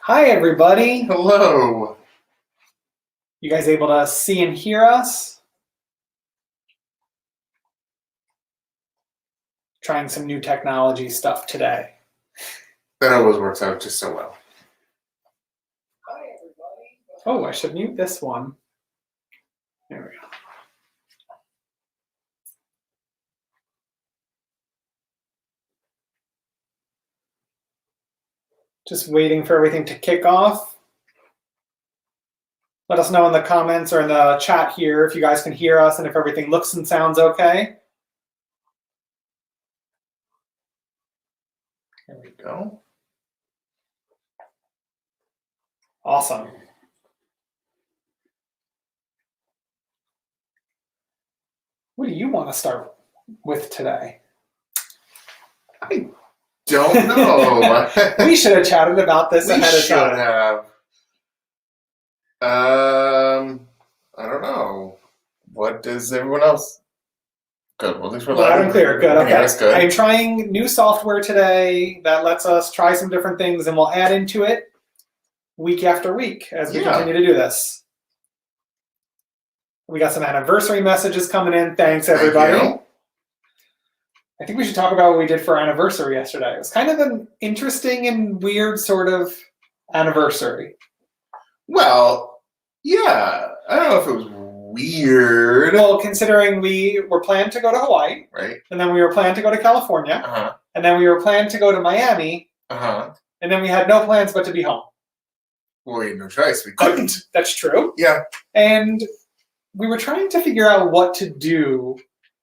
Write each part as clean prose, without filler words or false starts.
Hi, everybody. Hello. You guys able to see and hear us? Trying some new technology stuff today. That always works out just so well. Hi, everybody. Oh, I should mute this one. There we go. Just waiting for everything to kick off. Let us know in the comments or in the chat here if you guys can hear us and if everything looks and sounds okay. There we go. Awesome. What do you want to start with today? I don't know. We should have chatted about this ahead of time. We should have. I don't know. What does everyone else? Good. Well, at least we're loud and clear. Good. Okay. That's good. I'm trying new software today that lets us try some different things, and we'll add into it week after week as we continue to do this. We got some anniversary messages coming in. Thanks, everybody. Thank you. I think we should talk about what we did for our anniversary yesterday. It was kind of an interesting and weird sort of anniversary. Well, yeah. I don't know if it was weird. Well, considering we were planned to go to Hawaii, right? And then we were planned to go to California, and then we were planned to go to Miami, and then we had no plans but to be home. Well, we had no choice. We couldn't. That's true. Yeah. And we were trying to figure out what to do.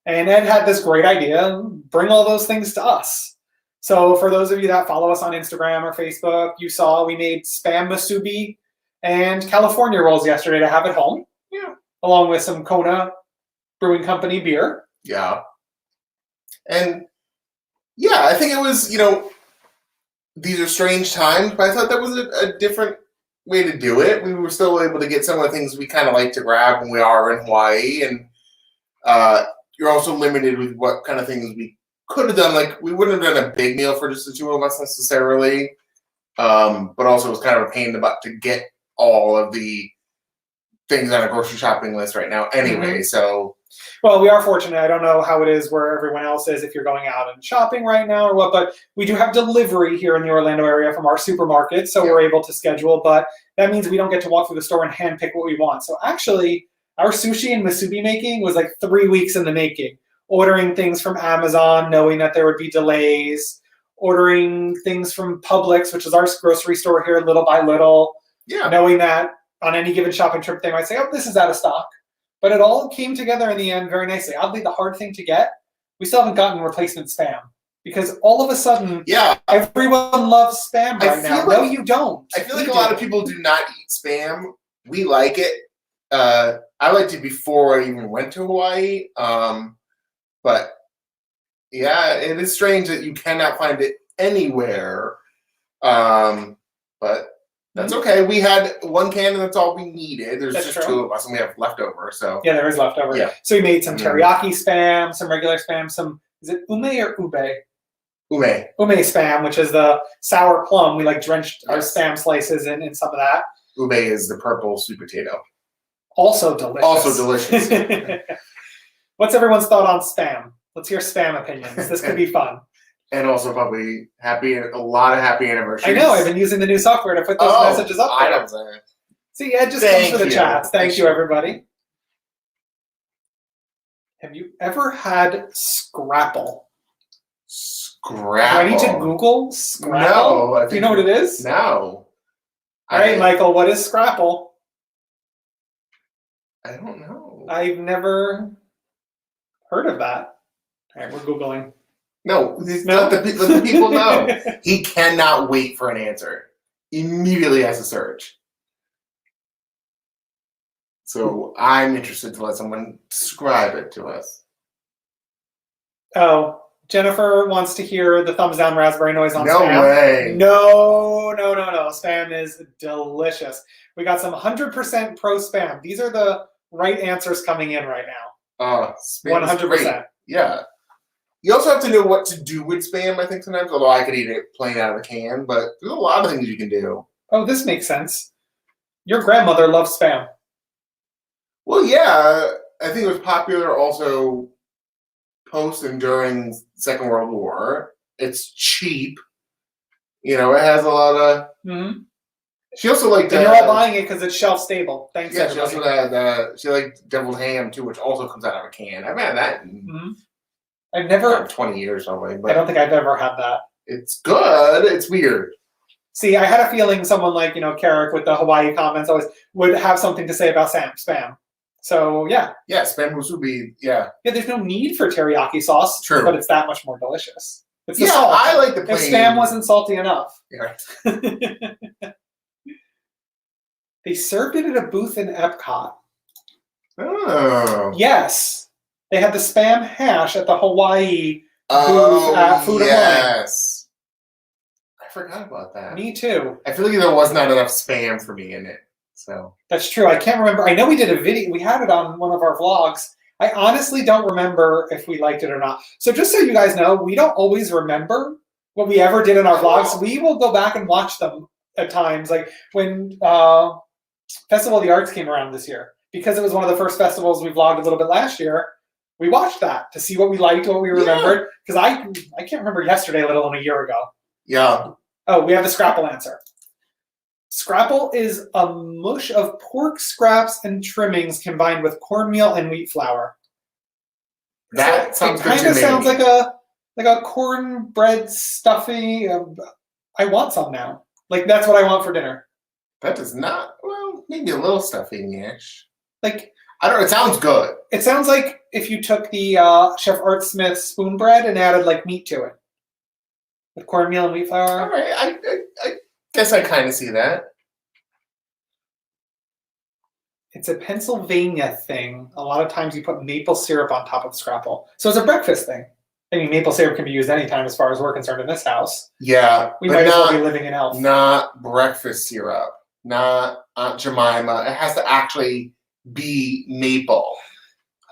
And Ed had this great idea, bring all those things to us. So for those of you that follow us on Instagram or Facebook, you saw we made Spam Musubi and California rolls yesterday to have at home. Yeah. Along with some Kona Brewing Company beer. Yeah. And yeah, I think it was, these are strange times, but I thought that was a different way to do it. We were still able to get some of the things we kind of like to grab when we are in Hawaii. And you're also limited with what kind of things we could have done. Like, we wouldn't have done a big meal for just the two of us necessarily. But also it was kind of a pain in the butt to get all of the things on a grocery shopping list right now anyway. So, well, we are fortunate. I don't know how it is where everyone else is if you're going out and shopping right now or what, but we do have delivery here in the Orlando area from our supermarket, so we're able to schedule, but that means we don't get to walk through the store and handpick what we want. So actually, our sushi and musubi making was like 3 weeks in the making. Ordering things from Amazon, knowing that there would be delays, ordering things from Publix, which is our grocery store here, little by little, knowing that on any given shopping trip, they might say, oh, this is out of stock. But it all came together in the end very nicely. Oddly, the hard thing to get, we still haven't gotten replacement Spam. Because all of a sudden, everyone loves Spam right now. No, you don't. I feel like a lot of people do not eat Spam. We like it. I liked it before I even went to Hawaii. But yeah, it is strange that you cannot find it anywhere. But that's okay. We had one can, and that's all we needed. There's just two of us, and we have leftover. So yeah, there is leftover. Yeah. So we made some teriyaki Spam, some regular Spam, some, is it ume or ube? Ume. Ume Spam, which is the sour plum. We drenched our Spam slices in some of that. Ube is the purple sweet potato. Also delicious. What's everyone's thought on Spam? Let's hear Spam opinions. This could be fun. And also probably a lot of happy anniversaries. I know. I've been using the new software to put those messages up there. I don't say. See, Ed just comes for the chats. Thank you, everybody. Have you ever had Scrapple? Scrapple? Do I need to Google Scrapple? No. Do you know what it is? No. All right, Michael, what is Scrapple? I don't know. I've never heard of that. All right, we're Googling. No, let the people know. He cannot wait for an answer. Immediately has to search. So I'm interested to let someone describe it to us. Oh, Jennifer wants to hear the thumbs down raspberry noise on Spam. No way. No. Spam is delicious. We got some 100% pro Spam. These are the right answers coming in right now. Spam 100%. Yeah. You also have to know what to do with Spam, I think, sometimes. Although I could eat it plain out of the can, but there's a lot of things you can do. Oh, this makes sense. Your grandmother loves Spam. Well, yeah, I think it was popular also post and during Second World War. It's cheap. You know, it has a lot of. Mm-hmm. She also liked. And you're all buying it because it's shelf stable. Thanks. Yeah, everybody. she also had. She liked deviled ham too, which also comes out of a can. I've had that in I've never 20 years probably. But I don't think I've ever had that. it's good. It's weird. See, I had a feeling someone like Carrick with the Hawaii comments always would have something to say about Spam. So yeah. Yeah, Spam musubi. Yeah. Yeah, there's no need for teriyaki sauce, True. but it's that much more delicious. It's the Yeah, salt. I like the plain. If Spam wasn't salty enough. Yeah. They served it at a booth in Epcot. Oh. Yes. They had the Spam hash at the Hawaii booth at Food and Wine. Yes. I forgot about that. Me too. I feel like there was not enough Spam for me in it. So That's true. I can't remember. I know we did a video. We had it on one of our vlogs. I honestly don't remember if we liked it or not. So just so you guys know, we don't always remember what we ever did in our vlogs. We will go back and watch them at times. Like when Festival of the Arts came around this year. Because it was one of the first festivals we vlogged a little bit last year, we watched that to see what we liked, what we remembered. Because I can't remember yesterday, let alone a year ago. yeah. Oh, we have the Scrapple answer. Scrapple is a mush of pork scraps and trimmings combined with cornmeal and wheat flour. That So sounds it good to kind of me. sounds like a cornbread stuffy. I want some now. Like that's what I want for dinner. That does not. Well, maybe a little stuffing-ish. Like I don't know. It sounds good. it sounds like if you took the Chef Art Smith spoon bread and added like meat to it, with cornmeal and wheat All flour. right. I guess I kind of see that. It's a Pennsylvania thing. A lot of times you put maple syrup on top of Scrapple. So it's a breakfast thing. I mean, maple syrup can be used anytime as far as we're concerned in this house. Yeah, We but might as well not, be living in Elf. not breakfast syrup. Not Aunt Jemima. It has to actually be maple.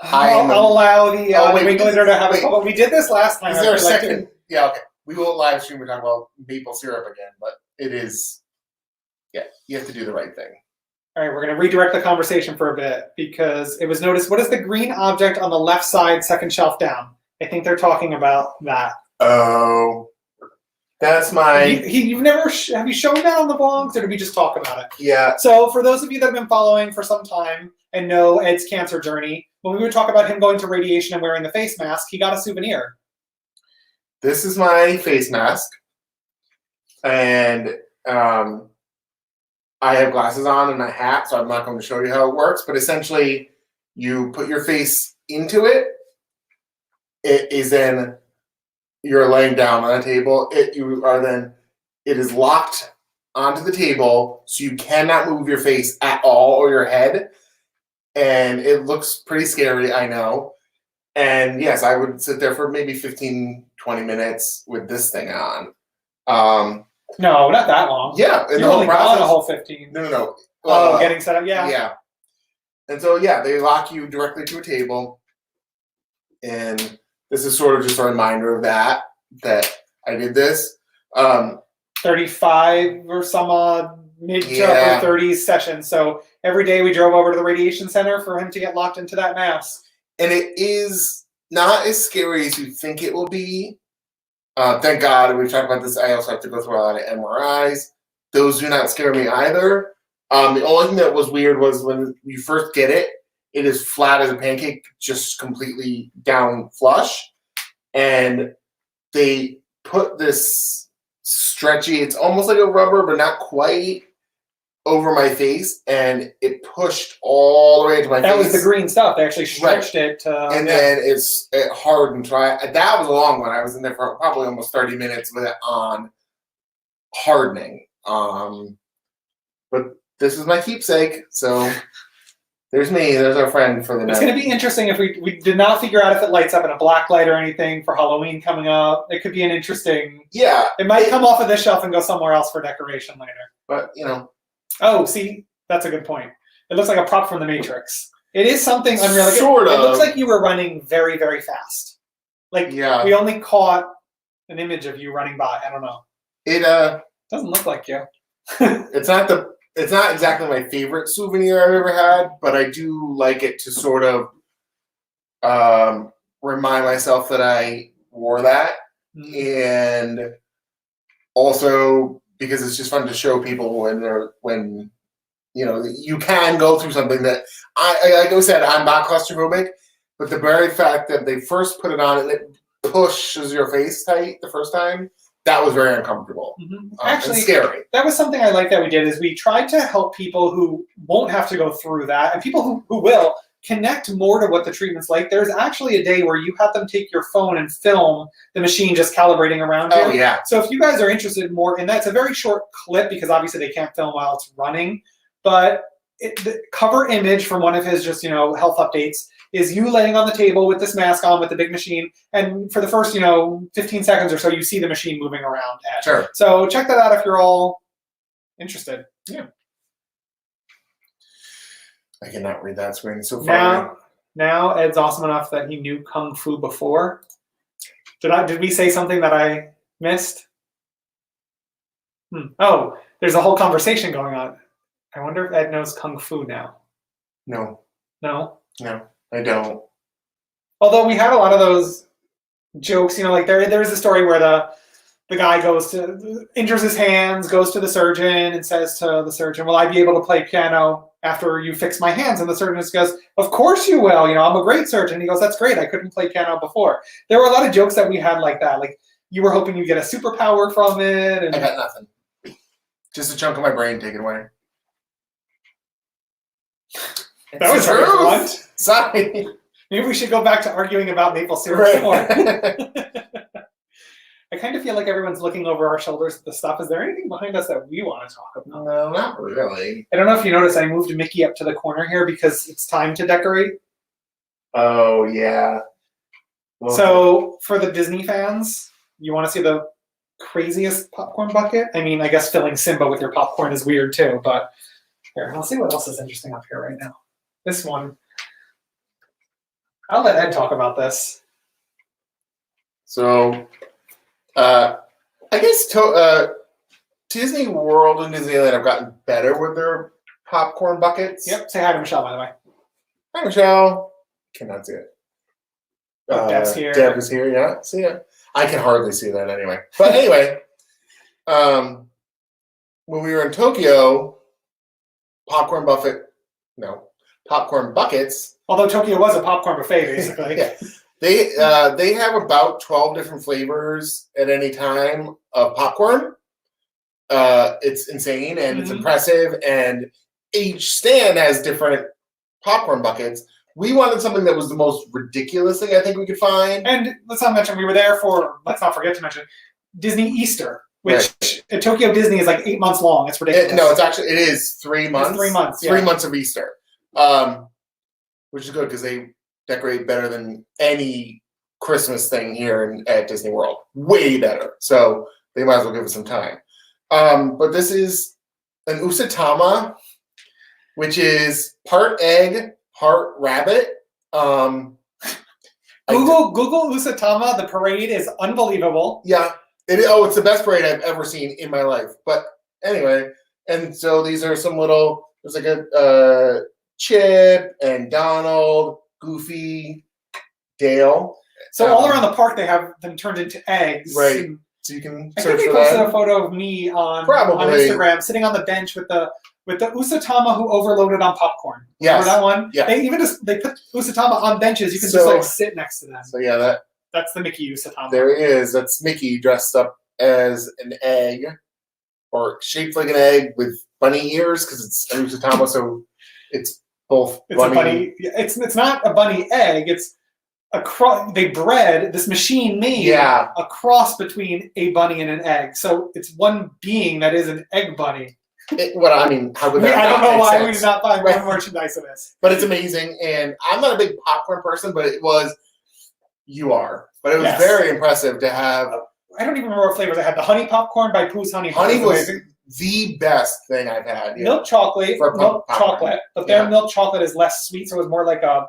I'll allow the New Englander to have wait. it. But we did this last time. Is there a I feel like second? Yeah, okay. We won't live stream. We're talking about maple syrup again, but it is. Yeah, you have to do the right thing. All right, we're going to redirect the conversation for a bit because it was noticed. What is the green object on the left side, second shelf down? I think they're talking about that. Oh, that's my. You've never have you shown that on the vlogs, or did we just talk about it? Yeah. So for those of you that have been following for some time and know Ed's cancer journey, when we would talk about him going to radiation and wearing the face mask, he got a souvenir. This is my face mask, and I have glasses on and a hat, so I'm not going to show you how it works. But essentially, you put your face into it. It is then you're laying down on a table. It is locked onto the table, so you cannot move your face at all or your head. And it looks pretty scary, I know. And yes, I would sit there for maybe 15, 20 minutes with this thing on. No, not that long. Yeah, and You're only gone a whole 15. No. Getting set up. Yeah. Yeah. And so they lock you directly to a table, and this is sort of just a reminder of that I did this. 35 or some mid to upper 30s session. So every day we drove over to the radiation center for him to get locked into that mask. And it is not as scary as you think it will be. Thank God, we've talked about this. I also have to go through a lot of MRIs. Those do not scare me either. The only thing that was weird was when you first get it, it is flat as a pancake, just completely down flush. And they put this stretchy, it's almost like a rubber, but not quite, over my face, and it pushed all the way into my face. That was the green stuff. They actually stretched it. And then it hardened. That was a long one. I was in there for probably almost 30 minutes with it on, hardening. But this is my keepsake, so there's me. There's our friend for the night. It's going to be interesting if we did not figure out if it lights up in a black light or anything for Halloween coming up. It could be an interesting... Yeah. It might come off of this shelf and go somewhere else for decoration later. But, Oh, see, that's a good point. It looks like a prop from The Matrix. It is something unreal. Sort of. It looks like you were running very, very fast. We only caught an image of you running by. I don't know. It doesn't look like you. It's not exactly my favorite souvenir I've ever had, but I do like it to sort of remind myself that I wore that, and also because it's just fun to show people when you can go through something that like I said, I'm not claustrophobic, but the very fact that they first put it on and it pushes your face tight the first time, that was very uncomfortable. Actually, and scary. That was something I like that we did, is we tried to help people who won't have to go through that, and people who will connect more to what the treatment's like. There's actually a day where you have them take your phone and film the machine just calibrating around you. Oh, yeah. So if you guys are interested more in that, it's a very short clip because obviously they can't film while it's running. But the cover image from one of his just, health updates is you laying on the table with this mask on with the big machine. And for the first, 15 seconds or so, you see the machine moving around. Sure. So check that out if you're all interested. Yeah. I cannot read that screen so far. Now Ed's awesome enough that he knew Kung Fu before. Did we say something that I missed? Oh, there's a whole conversation going on. I wonder if Ed knows Kung Fu now. No. No? No, I don't. Although we had a lot of those jokes, like there's a story where the guy injures his hands, goes to the surgeon and says to the surgeon, will I be able to play piano after you fix my hands? And the surgeon just goes, of course you will. I'm a great surgeon. He goes, that's great. I couldn't play piano before. There were a lot of jokes that we had like that. Like you were hoping you get a superpower from it. And I got nothing. Just a chunk of my brain taken away. That was very blunt. Sorry. Maybe we should go back to arguing about maple syrup more. I kind of feel like everyone's looking over our shoulders at the stuff. Is there anything behind us that we want to talk about? No, not really. I don't know if you noticed, I moved Mickey up to the corner here because it's time to decorate. Oh, yeah. Well, so for the Disney fans, you want to see the craziest popcorn bucket? I mean, I guess filling Simba with your popcorn is weird too, but here, I'll see what else is interesting up here right now. This one. I'll let Ed talk about this. So, I guess Disney World and Disneyland have gotten better with their popcorn buckets. Yep. Say hi to Michelle, by the way. Hi, Michelle. Cannot see it. Deb's here. Deb is here. Yeah. See it. I can hardly see that anyway. But anyway, when we were in Tokyo, popcorn buckets. Although Tokyo was a popcorn buffet, basically. Yeah. They have about 12 different flavors at any time of popcorn. It's insane and it's impressive, and each stand has different popcorn buckets. We wanted something that was the most ridiculous thing I think we could find. And let's not mention, we were there for, let's not forget to mention, Disney Easter, which at Tokyo Disney is like 8 months long. It's ridiculous. It is 3 months. It's 3 months. 3 months of Easter, which is good because they decorate better than any Christmas thing here at Disney World. Way better. So they might as well give us some time. But this is an usatama, which is part egg, part rabbit. Google usatama. The parade is unbelievable. Yeah. It's the best parade I've ever seen in my life. But anyway, and so these are some little, there's like a Chip and Donald, Goofy, Dale. So all around the park, they have them turned into eggs. Right. So you can I search think for they posted that. a photo of me on Probably. Instagram sitting on the bench with the usatama who overloaded on popcorn. Yes. Remember that one? Yeah. They put usatama on benches. You can just like sit next to them. So yeah, that's the Mickey usatama. There he is. That's Mickey dressed up as an egg, or shaped like an egg with bunny ears because it's an usatama, so it's both. It's bunny. A bunny. It's not a bunny egg. It's they bred this machine made a cross between a bunny and an egg. So it's one being that is an egg bunny. How could that? I don't know why sense? we did not find more merchandise of this. But it's amazing, and I'm not a big popcorn person, but it was. You are, but it was very impressive to have. I don't even remember what flavors I had. The honey popcorn by Pooh's Honey. Honey was the best thing I've had. Milk chocolate, but their milk chocolate is less sweet, so it was more like a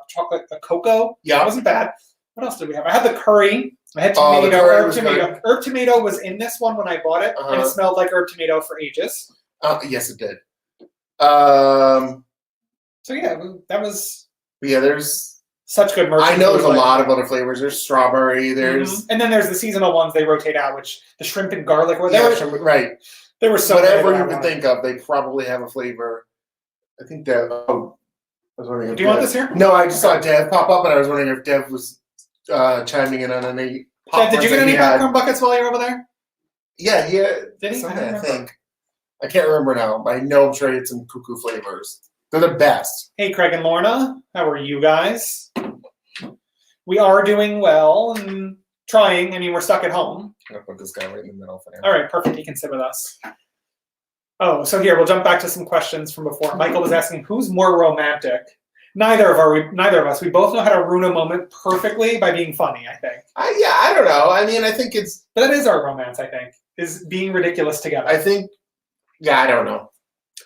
cocoa. Yeah, it wasn't bad. What else did we have? I had the curry. I had tomato. Herb tomato was in this one when I bought it, and it smelled like herb tomato for ages. Yes, it did. Um, So yeah, that was yeah, there's. such good merch. I know there's a lot of other flavors. There's strawberry. There's and then there's the seasonal ones they rotate out, which the shrimp and garlic. right. They were so Whatever good you can think of, they probably have a flavor. I think that. Oh, I was wondering. If Do you want this here? No, I just saw Dev pop up, and I was wondering if Dev was chiming in on any. Dev, did you get any popcorn buckets while you were over there? Yeah, Did he? I think. I can't remember now, but I know I'm sure he had some cuckoo flavors. They're the best. Hey, Craig and Lorna, how are you guys? We are doing well and trying. I mean, we're stuck at home. I'm gonna put this guy right in the middle for now. All right, perfect. He can sit with us. Oh, so here we'll jump back to some questions from before. Michael was asking, who's more romantic? Neither of us. We both know how to ruin a moment perfectly by being funny, I think. I don't know. I mean, I think it's. But that is our romance, I think, is being ridiculous together. I think. Yeah, I don't know.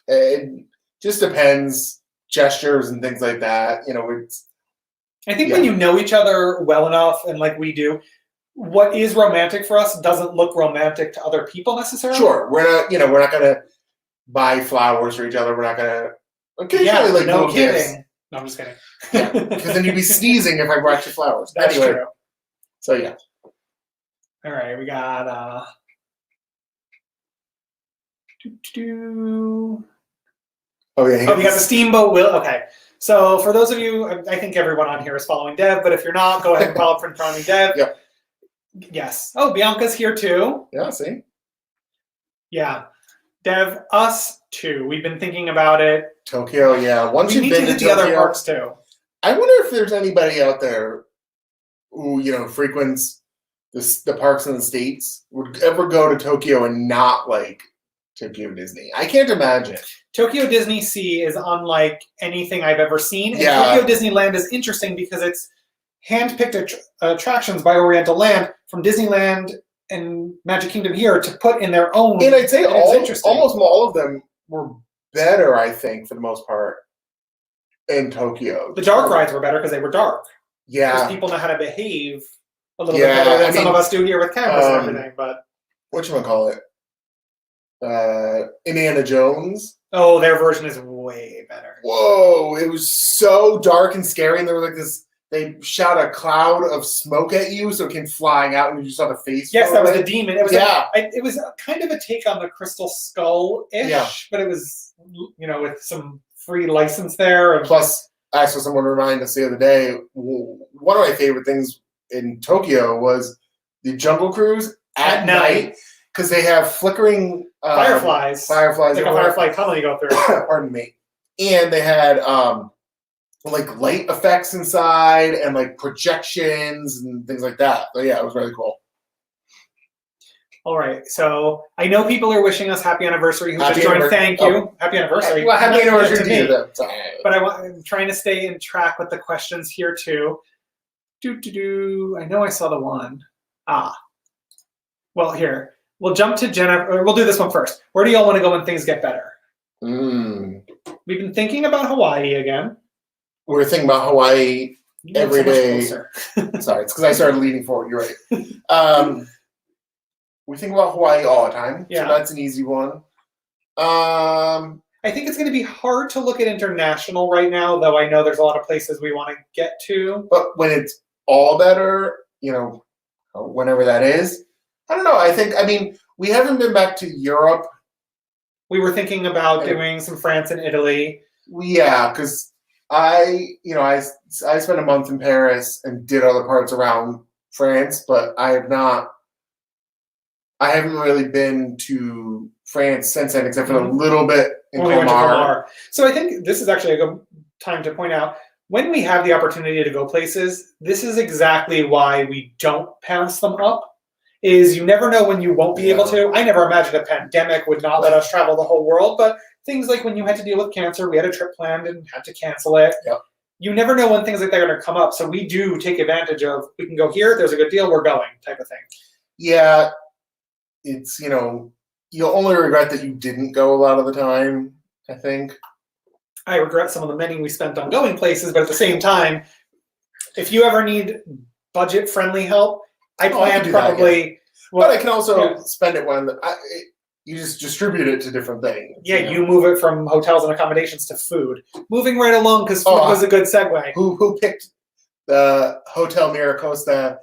It just depends. Gestures and things like that. It's. I think when you know each other well enough, and like we do, what is romantic for us doesn't look romantic to other people necessarily. Sure, we're not gonna buy flowers for each other. We're not gonna occasionally no kidding. Gifts. No, I'm just kidding. Because then you'd be sneezing if I brought you flowers. That's anyway, true. So yeah. All right, we got Oh yeah. we got the Steamboat Will. Okay. So for those of you, I think everyone on here is following Dev, but if you're not, go ahead and follow from Dev. Yep. Yes. Oh, Bianca's here too. Yeah, see? Yeah. Dev, us too. We've been thinking about it. Tokyo, yeah. Once we you've need been to hit to the Tokyo, other parks too. I wonder if there's anybody out there who, frequents the parks in the States would ever go to Tokyo and not like Tokyo Disney. I can't imagine. Tokyo Disney Sea is unlike anything I've ever seen. And Yeah. Tokyo Disneyland is interesting because it's hand-picked attractions by Oriental Land from Disneyland and Magic Kingdom here to put in their own. And I'd say interesting. almost all of them were better, I think, for the most part, in Tokyo. The dark rides were better because they were dark. Yeah. Because people know how to behave a little bit better than some of us do here with cameras and everything. But whatchamacallit? Indiana Jones. Oh, their version is way better. Whoa, it was so dark and scary, and there was like this. They shot a cloud of smoke at you, so it came flying out, and you saw the face. Yes, that was the demon. It was it was kind of a take on the Crystal Skull-ish, but it was with some free license there. And plus, I saw someone remind us the other day. One of my favorite things in Tokyo was the Jungle Cruise at night. Because they have flickering fireflies. Fireflies. Like a firefly tunnel you go through. Pardon me. And they had like light effects inside and like projections and things like that. So yeah, it was really cool. All right. So I know people are wishing us happy anniversary who Happy just joined. anniversary. Thank you. Happy anniversary. Well, happy Not anniversary to me. them. But I'm trying to stay in track with the questions here too. I know I saw the one. Well, here. We'll jump to Jennifer. We'll do this one first. Where do y'all want to go when things get better? We've been thinking about Hawaii again. We're thinking about Hawaii every day. Sorry, it's because I started leaning forward. You're right. We think about Hawaii all the time. Yeah. So that's an easy one. I think it's going to be hard to look at international right now, though I know there's a lot of places we want to get to. But when it's all better, whenever that is, I don't know. We haven't been back to Europe. We were thinking about doing some France and Italy. Yeah, because I spent a month in Paris and did other parts around France, but I haven't really been to France since then, except for a little bit in Colmar. So I think this is actually a good time to point out, when we have the opportunity to go places, this is exactly why we don't pass them up. Is you never know when you won't be able to. I never imagined a pandemic would not let us travel the whole world, but things like when you had to deal with cancer, we had a trip planned and had to cancel it. Yep. You never know when things like that are going to come up. So we do take advantage of, we can go here, there's a good deal, we're going type of thing. Yeah. It's, you'll only regret that you didn't go a lot of the time, I think. I regret some of the money we spent on going places, but at the same time, if you ever need budget-friendly help, I plan probably. But I can also spend it when you just distribute it to different things. Yeah, you move it from hotels and accommodations to food. Moving right along because food was a good segue. Who picked the Hotel Miracosta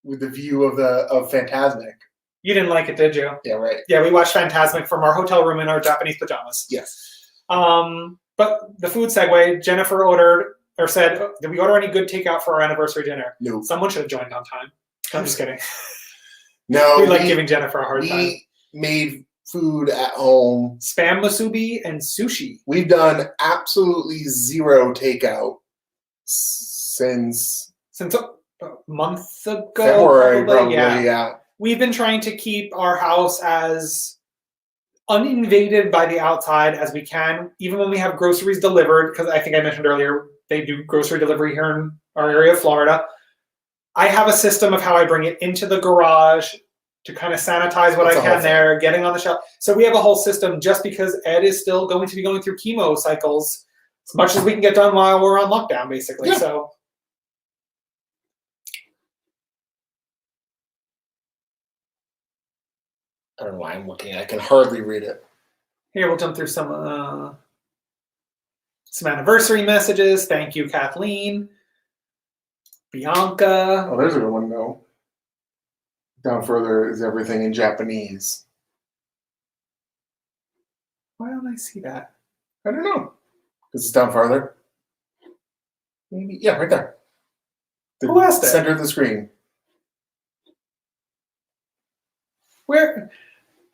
with the view of Fantasmic? You didn't like it, did you? Yeah, right. Yeah, we watched Fantasmic from our hotel room in our Japanese pajamas. Yes. But the food segue, Jennifer ordered or said, did we order any good takeout for our anniversary dinner? No. Someone should have joined on time. I'm just kidding. No. We like giving Jennifer a hard time. We made food at home. Spam musubi and sushi. We've done absolutely zero takeout since a month ago. February, probably, yeah. We've been trying to keep our house as uninvaded by the outside as we can, even when we have groceries delivered, because I think I mentioned earlier, they do grocery delivery here in our area of Florida. I have a system of how I bring it into the garage to kind of sanitize what I can there, getting on the shelf. So we have a whole system just because Ed is still going to be going through chemo cycles as much as we can get done while we're on lockdown, basically. Yeah. So I don't know why I'm looking. I can hardly read it. here we'll jump through some anniversary messages. Thank you, Kathleen. Bianca. Oh, there's a good one, though. Down further is everything in Japanese. Why don't I see that? I don't know. Because it's down farther. Maybe. Yeah, right there. Who asked it? Center of the screen. Where?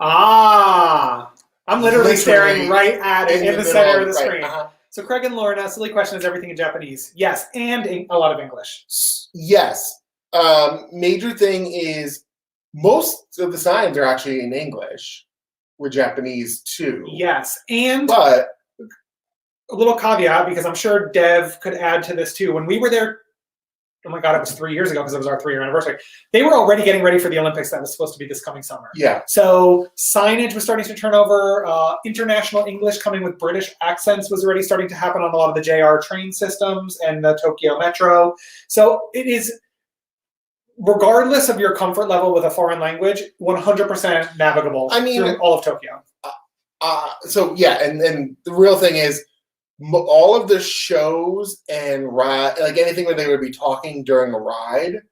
I'm literally staring right at it in the center of the screen. So Craig and Lorna, silly question, is everything in Japanese? Yes, and a lot of English. Yes. Major thing is most of the signs are actually in English with Japanese too. Yes, and but a little caveat, because I'm sure Dev could add to this too. When we were there, oh my God, it was 3 years ago because it was our 3-year anniversary. They were already getting ready for the Olympics that was supposed to be this coming summer. Yeah. So signage was starting to turn over. International English coming with British accents was already starting to happen on a lot of the JR train systems and the Tokyo Metro. So it is, regardless of your comfort level with a foreign language, 100% navigable through all of Tokyo. So yeah, and the real thing is, all of the shows and ride, like anything where they would be talking during a ride,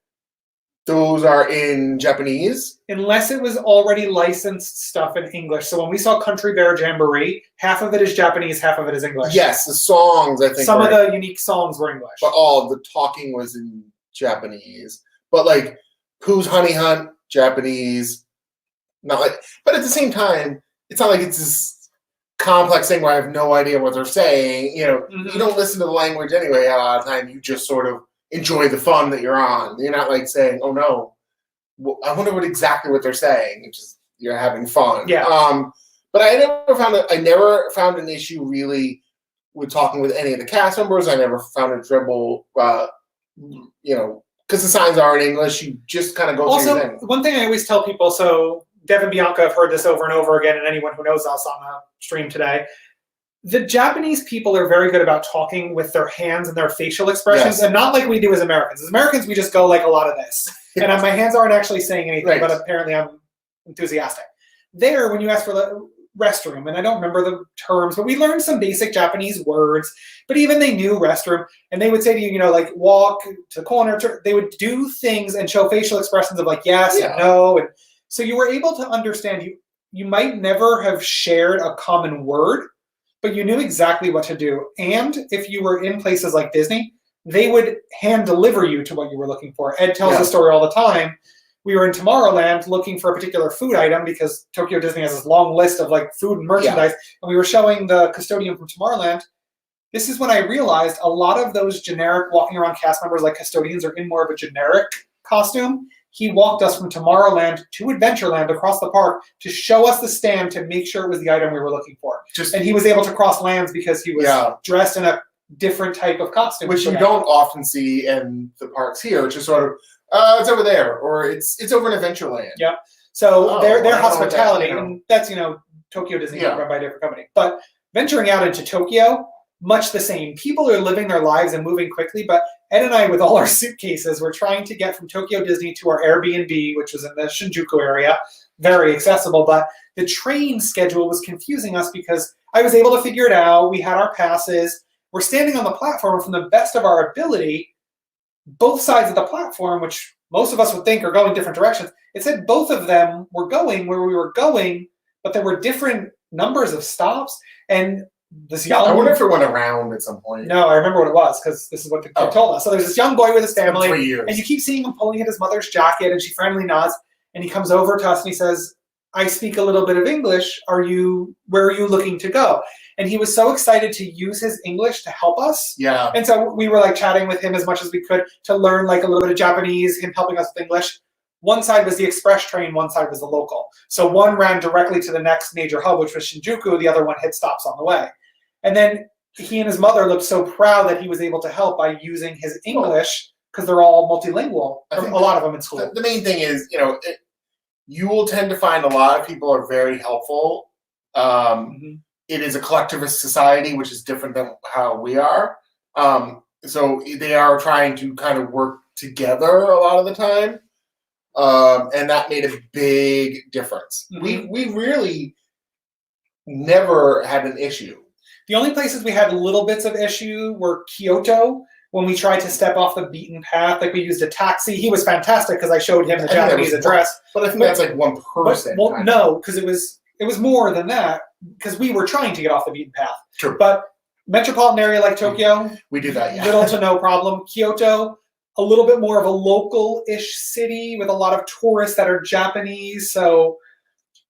those are in Japanese. Unless it was already licensed stuff in English. So when we saw Country Bear Jamboree, half of it is Japanese, half of it is English. Yes, the songs, I think. Some of the unique songs were English. But all of the talking was in Japanese. But like, Pooh's Honey Hunt, Japanese. Not like, but at the same time, it's not like it's this complex thing where I have no idea what they're saying. You know, you don't listen to the language anyway a lot of the time. You just sort of enjoy the fun that you're on. You're not like saying, oh no, I wonder exactly what they're saying. It's just, you're having fun. Yeah. But I never found an issue really with talking with any of the cast members. I never found a trouble, because the signs are in English. You just kind of go through your thing. Also, one thing I always tell people, so Dev and Bianca have heard this over and over again, and anyone who knows us on the stream today, the Japanese people are very good about talking with their hands and their facial expressions, and not like we do as Americans. As Americans, we just go like a lot of this. And my hands aren't actually saying anything, but apparently I'm enthusiastic. There, when you ask for the restroom, and I don't remember the terms, but we learned some basic Japanese words, but even they knew restroom, and they would say to you, like walk to the corner. They would do things and show facial expressions of like yes and no, and so you were able to understand. You might never have shared a common word, but you knew exactly what to do. And if you were in places like Disney, they would hand deliver you to what you were looking for. Ed tells the story all the time. We were in Tomorrowland looking for a particular food item because Tokyo Disney has this long list of like food and merchandise. And we were showing the custodian from Tomorrowland. This is when I realized a lot of those generic walking around cast members like custodians are in more of a generic costume. He walked us from Tomorrowland to Adventureland across the park to show us the stand to make sure it was the item we were looking for. And he was able to cross lands because he was dressed in a different type of costume. Which you don't often see in the parks here. It's just sort of, it's over there, or it's over in Adventureland. Yeah. So their hospitality, and that's, Tokyo Disney run by a different company. But venturing out into Tokyo, much the same. People are living their lives and moving quickly, but Ed and I, with all our suitcases, were trying to get from Tokyo Disney to our Airbnb, which was in the Shinjuku area, very accessible. But the train schedule was confusing us because I was able to figure it out. We had our passes. We're standing on the platform from the best of our ability. Both sides of the platform, which most of us would think are going different directions, it said both of them were going where we were going, but there were different numbers of stops. And this young... I wonder if it went around at some point. No, I remember what it was, because this is what the kid told us. So there's this young boy with his family, 3 years. and you keep seeing him pulling at his mother's jacket, and she friendly nods, and he comes over to us and he says, I speak a little bit of English. Where are you looking to go? And he was so excited to use his English to help us. Yeah. And so we were like chatting with him as much as we could to learn like a little bit of Japanese, him helping us with English. One side was the express train, one side was the local. So one ran directly to the next major hub, which was Shinjuku. The other one hit stops on the way. And then he and his mother looked so proud that he was able to help by using his English, because they're all multilingual, a lot of them in school. The main thing is, you will tend to find a lot of people are very helpful. It is a collectivist society, which is different than how we are. So they are trying to kind of work together a lot of the time. And that made a big difference. We really never had an issue. The only places we had little bits of issue were Kyoto, when we tried to step off the beaten path. Like we used a taxi. He was fantastic because I showed him the Japanese address. But I think that's like one person. Well, no, because it was more than that, because we were trying to get off the beaten path. True. But metropolitan area like Tokyo, we did that, yeah. Little to no problem. Kyoto, a little bit more of a local-ish city with a lot of tourists that are Japanese. So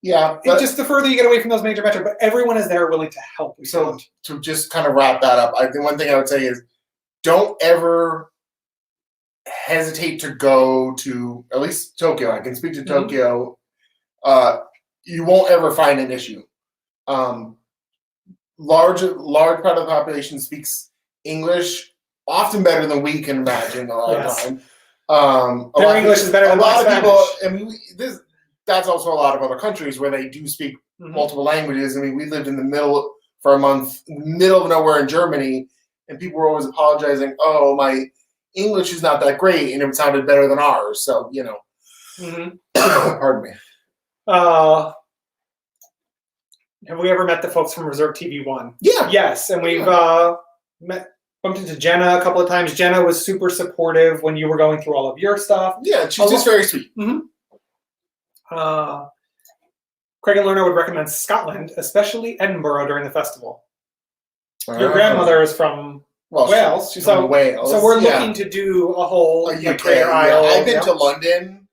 yeah, just the further you get away from those major metros, but everyone is there willing to help. So to just kind of wrap that up, the one thing I would say is don't ever hesitate to go to, at least Tokyo. I can speak to Tokyo. You won't ever find an issue. Large part of the population speaks English, often better than we can imagine a lot of the time. Their English is better than a lot of people. Spanish. I mean, that's also a lot of other countries where they do speak multiple languages. I mean, we lived in the middle for a month, middle of nowhere in Germany, and people were always apologizing. Oh, my English is not that great, and it sounded better than ours. So pardon me. Have we ever met the folks from Reserve TV 1? Yeah. Yes, and we've bumped into Jenna a couple of times. Jenna was super supportive when you were going through all of your stuff. Yeah, she's just very sweet. Craig and Lorna would recommend Scotland, especially Edinburgh during the festival. Your grandmother is from Wales. She's from Wales. So we're looking to do a whole Greater Isle. I've been to London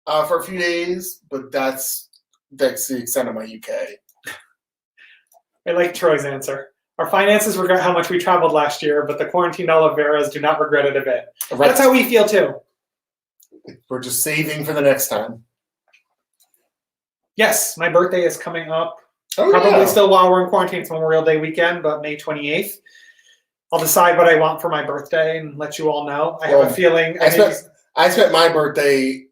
for a few days, but that's the extent of my UK. I like Troy's answer. Our finances regret how much we traveled last year, but the quarantined Oliveras do not regret it a bit. Right. That's how we feel too. We're just saving for the next time. Yes, my birthday is coming up. Probably still while we're in quarantine. It's Memorial Day weekend, but May 28th. I'll decide what I want for my birthday and let you all know. I have a feeling. I spent my birthday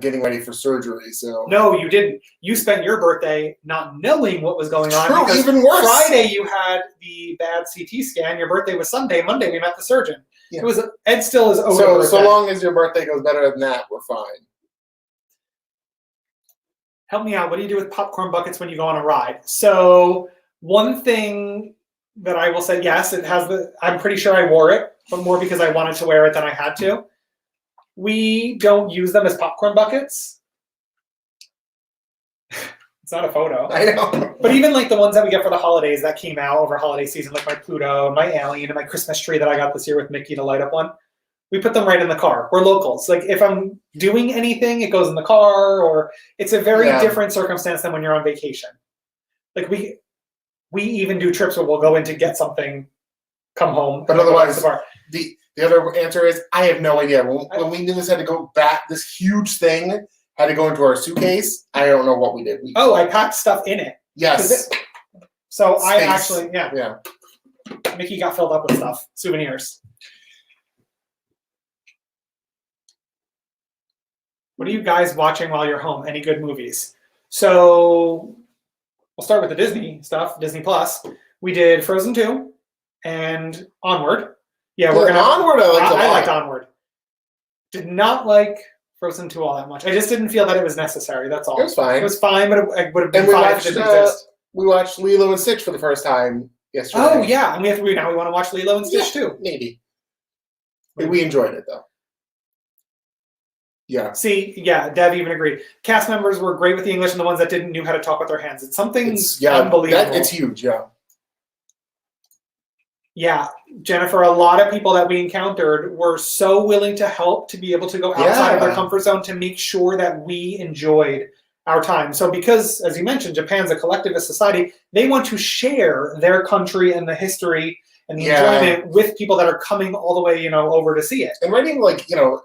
getting ready for surgery. So no, you didn't. You spent your birthday not knowing what was going on. True, even worse. Friday you had the bad CT scan. Your birthday was Sunday. Monday we met the surgeon. Yeah. It was Ed still is over. So long as your birthday goes better than that, we're fine. Help me out. What do you do with popcorn buckets when you go on a ride? So one thing that I will say, yes, it has I'm pretty sure I wore it, but more because I wanted to wear it than I had to. We don't use them as popcorn buckets. It's not a photo. I know. But even like the ones that we get for the holidays that came out over holiday season, like my Pluto and my Alien and my Christmas tree that I got this year with Mickey to light up one, we put them right in the car. We're locals. Like if I'm doing anything, it goes in the car, or it's a very different circumstance than when you're on vacation. Like we even do trips where we'll go in to get something, come home. But otherwise, the other answer is I have no idea. When we knew this had to go back, this huge thing had to go into our suitcase, I don't know what we did. I packed stuff in it. Yes. So I actually, Mickey got filled up with stuff, souvenirs. What are you guys watching while you're home? Any good movies? So we'll start with the Disney stuff, Disney Plus. We did Frozen 2 and Onward. Yeah, we're gonna Onward. I liked Onward. Did not like Frozen 2 all that much. I just didn't feel that it was necessary. That's all. It was fine. It was fine, but it would have been And we fine if watched it didn't exist. we watched Lilo and Stitch for the first time yesterday. Oh yeah, and now we want to watch Lilo and Stitch too. Maybe. We enjoyed it though. Yeah. See, yeah, Dev even agreed. Cast members were great with the English, and the ones that didn't knew how to talk with their hands. It's something unbelievable. It's huge, yeah. Yeah, Jennifer, a lot of people that we encountered were so willing to help to be able to go outside of their comfort zone to make sure that we enjoyed our time. So because, as you mentioned, Japan's a collectivist society, they want to share their country and the history and the enjoyment with people that are coming all the way, over to see it. And riding,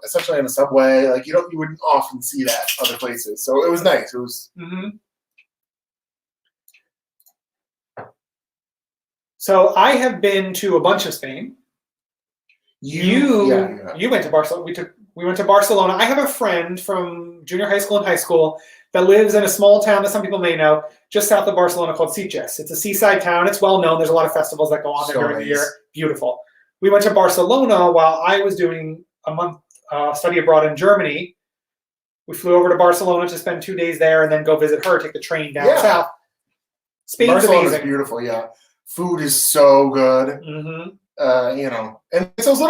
essentially on the subway, you wouldn't often see that other places. So it was nice. It was. Mm-hmm. So I have been to a bunch of Spain. You went to Barcelona. We went to Barcelona. I have a friend from junior high school and high school that lives in a small town that some people may know, just south of Barcelona called Sitges. It's a seaside town. It's well known. There's a lot of festivals that go on there during the year. Beautiful. We went to Barcelona while I was doing a month study abroad in Germany. We flew over to Barcelona to spend 2 days there and then go visit her, take the train down south. Spain's Barcelona's amazing. Beautiful, yeah. Food is so good. Mm-hmm. And it's those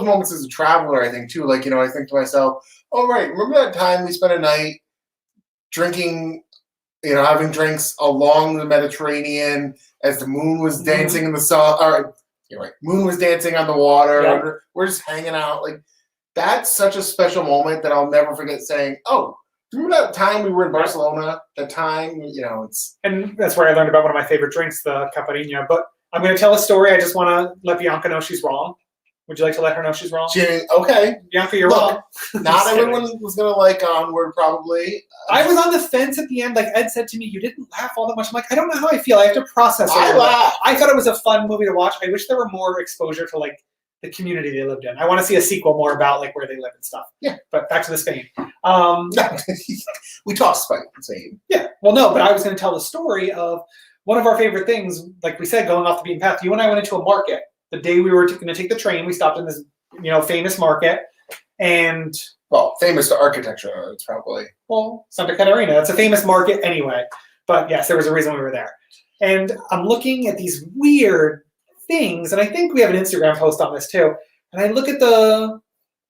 moments as a traveler, I think, too. I think to myself, oh, right, remember that time we spent a night drinking, having drinks along the Mediterranean as the moon was dancing in the sun, or, moon was dancing on the water. Yep. We're just hanging out. That's such a special moment that I'll never forget saying, oh, remember that time we were in Barcelona? That time, it's... And that's where I learned about one of my favorite drinks, the caipirinha. But I'm going to tell a story. I just want to let Bianca know she's wrong. Would you like to let her know she's wrong? Okay. Bianca, you're wrong. Not everyone was going to like Onward, probably. I was on the fence at the end. Like Ed said to me, you didn't laugh all that much. I'm like, I don't know how I feel. I have to process it. I laughed. I thought it was a fun movie to watch. I wish there were more exposure to the community they lived in. I want to see a sequel more about where they live and stuff. Yeah. But back to the Spain. We talked Spain. Yeah. Well, no, but I was going to tell the story of one of our favorite things, like we said, going off the beaten path. You and I went into a market. The day we were going to take the train, we stopped in this, famous market. And... Well, famous to architecture, it's probably... Well, Santa Catarina. It's a famous market anyway. But yes, there was a reason we were there. And I'm looking at these weird things, and I think we have an Instagram post on this too. And I look at the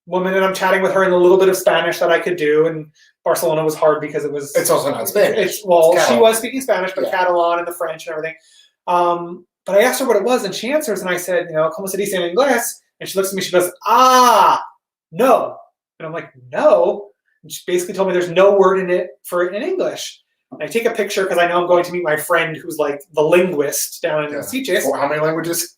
woman, and I'm chatting with her in a little bit of Spanish that I could do. And Barcelona was hard because it was... It's also not Spanish. She was speaking Spanish, but Catalan and the French and everything. But I asked her what it was, and she answers, and I said, ¿Cómo se dice en inglés? And she looks at me, she goes, no. And I'm like, no? And she basically told me there's no word for it in English. And I take a picture because I know I'm going to meet my friend who's the linguist down in Sitges. How many languages?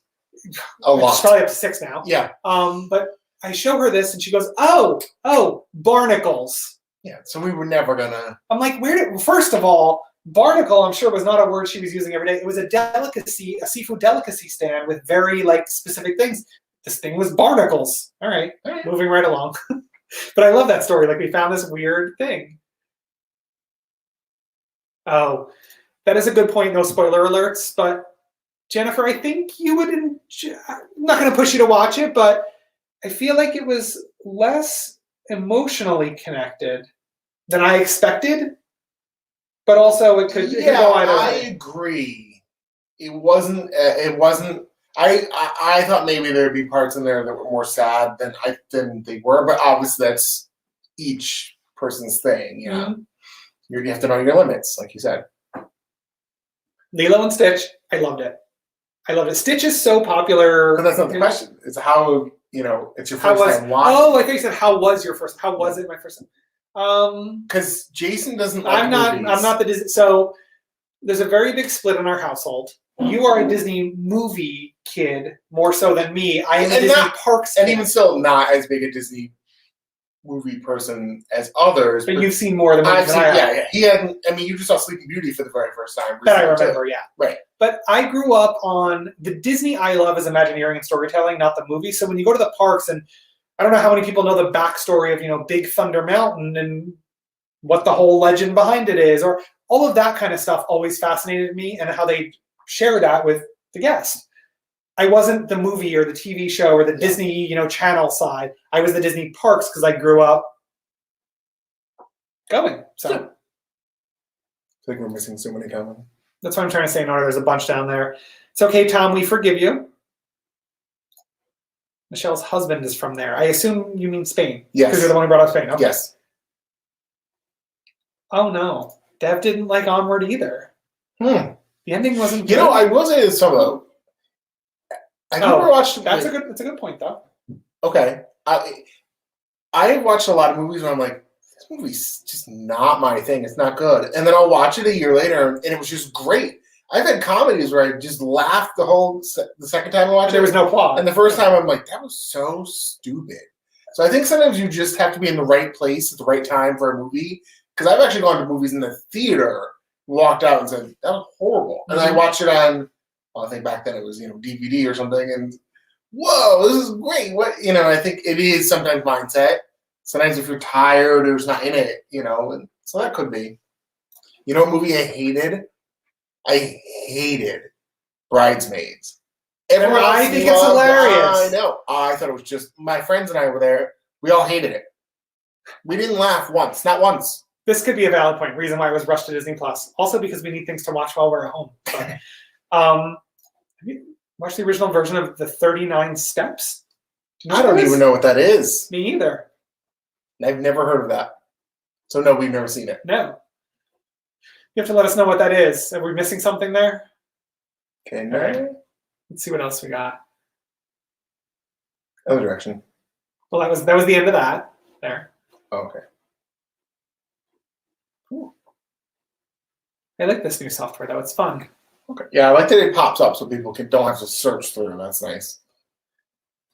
A lot. She's probably up to 6 now. Yeah. But I show her this, and she goes, oh, barnacles. Yeah, so we were never going to... I'm like, first of all, barnacle, I'm sure, was not a word she was using every day. It was a delicacy, a seafood delicacy stand with very specific things. This thing was barnacles. All right. Moving right along. But I love that story. We found this weird thing. Oh, that is a good point. No spoiler alerts. But Jennifer, I think you would. I'm not going to push you to watch it, but I feel like it was less emotionally connected than I expected. But also, it could go either way. I agree. It wasn't. I thought maybe there'd be parts in there that were more sad than they were, but obviously that's each person's thing. Mm-hmm. You have to know your limits, like you said. Lilo and Stitch, I loved it. Stitch is so popular. But that's not the question. It's how it's your first time watching. Oh, I think you said how was your first? How was it my first time? Because Jason doesn't like movies. I'm not the Disney. So there's a very big split in our household. You are a Disney movie kid more so than me. I am a Disney parks kid. And even still not as big a Disney movie person as others. But you've seen more of the movies than I have. Yeah. He hadn't. I mean, you just saw Sleeping Beauty for the very first time. That I remember, yeah. Right. But I grew up on the Disney I love is Imagineering and storytelling, not the movie. So when you go to the parks, and I don't know how many people know the backstory of Big Thunder Mountain and what the whole legend behind it is, or all of that kind of stuff always fascinated me, and how they share that with the guest. I wasn't the movie or the TV show or the Disney, channel side. I was the Disney parks because I grew up going. So I think we're missing so many coming. that's what I'm trying to say. Nora, there's a bunch down there. It's okay, Tom. We forgive you. Michelle's husband is from there. I assume you mean Spain. Yes. Because you're the one who brought up Spain. Okay. Yes. Oh no, Dev didn't like Onward either. The ending wasn't good. You know, I will say this though. I've never watched. That's a good point though. Okay, I watched a lot of movies where I'm like, this movie's just not my thing. It's not good, and then I'll watch it a year later, and it was just great. I've had comedies where I just laughed the second time I watched it. There was no plot, and the first time I'm like, that was so stupid. So I think sometimes you just have to be in the right place at the right time for a movie. Because I've actually gone to movies in the theater, walked out and said, that was horrible. And I watched it on, well, I think back then it was, DVD or something, and whoa, this is great. What, I think it is sometimes mindset. Sometimes if you're tired or it's not in it, and so that could be. You know what movie I hated? I hated Bridesmaids. Everyone I think it's hilarious. I know. I thought it was just, my friends and I were there. We all hated it. We didn't laugh once. Not once. This could be a valid point. Reason why it was rushed to Disney Plus. Also because we need things to watch while we're at home. But, have you watched the original version of the 39 Steps? I don't even know what that is. Me either. I've never heard of that. So no, we've never seen it. No. You have to let us know what that is. Are we missing something there? Okay, All right. Let's see what else we got. Other direction. Well, that was the end of that. There. Oh, okay. Cool. I like this new software though. It's fun. Okay. Yeah, I like that it pops up so people don't have to search through. That's nice.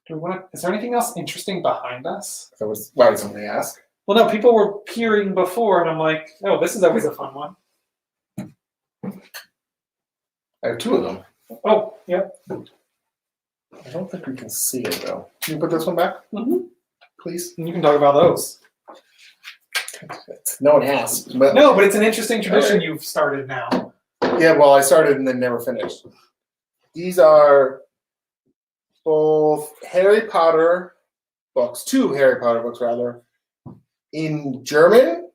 Is there anything else interesting behind us? Why did somebody ask? Well, no, people were peering before, and I'm like, oh, this is always a fun one. I have two of them. Oh, yeah. I don't think we can see it though. Can you put this one back, please? And you can talk about those. No one asked. No, but it's an interesting tradition you've started now. Yeah, well, I started and then never finished. These are both Harry Potter books, 2 Harry Potter books rather, in German,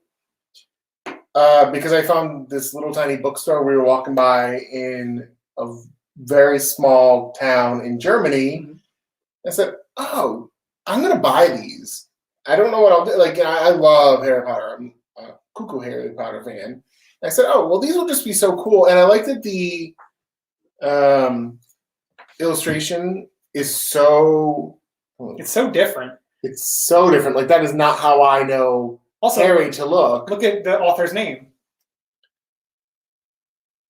because I found this little tiny bookstore we were walking by in a very small town in Germany. I said, oh, I'm going to buy these. I don't know what I'll do. Like, I love Harry Potter. I'm a cuckoo Harry Potter fan. And I said, oh, well, these will just be so cool. And I like that the illustration is so... It's so different. It's so different. Like, that is not how I know Harry to look. Look at the author's name.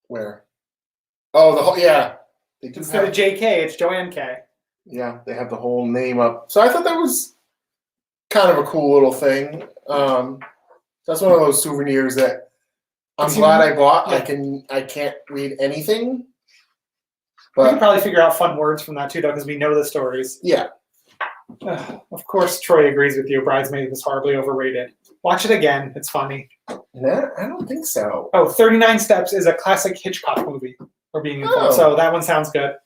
Where? Oh, the whole... Yeah. Instead of JK, it's Joanne K. Yeah, they have the whole name up. So I thought that was kind of a cool little thing. That's one of those souvenirs that I'm glad I bought. Yeah. I can't read anything. But we can probably figure out fun words from that too, though, because we know the stories. Yeah. Of course, Troy agrees with you. Bridesmaids was horribly overrated. Watch it again. It's funny. No, I don't think so. Oh, 39 Steps is a classic Hitchcock movie. We're being informed, so that one sounds good.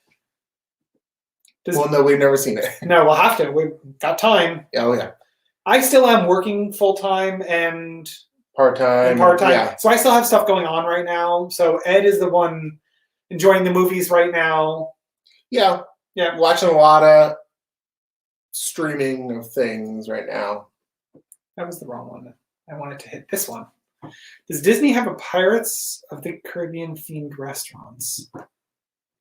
Well, no, we've never seen it. No, we'll have to. We've got time. Oh, yeah. I still am working full-time and part-time. Yeah. So I still have stuff going on right now. So Ed is the one enjoying the movies right now. Yeah. Yeah. Watching a lot of streaming of things right now. That was the wrong one. I wanted to hit this one. Does Disney have a Pirates of the Caribbean themed restaurants?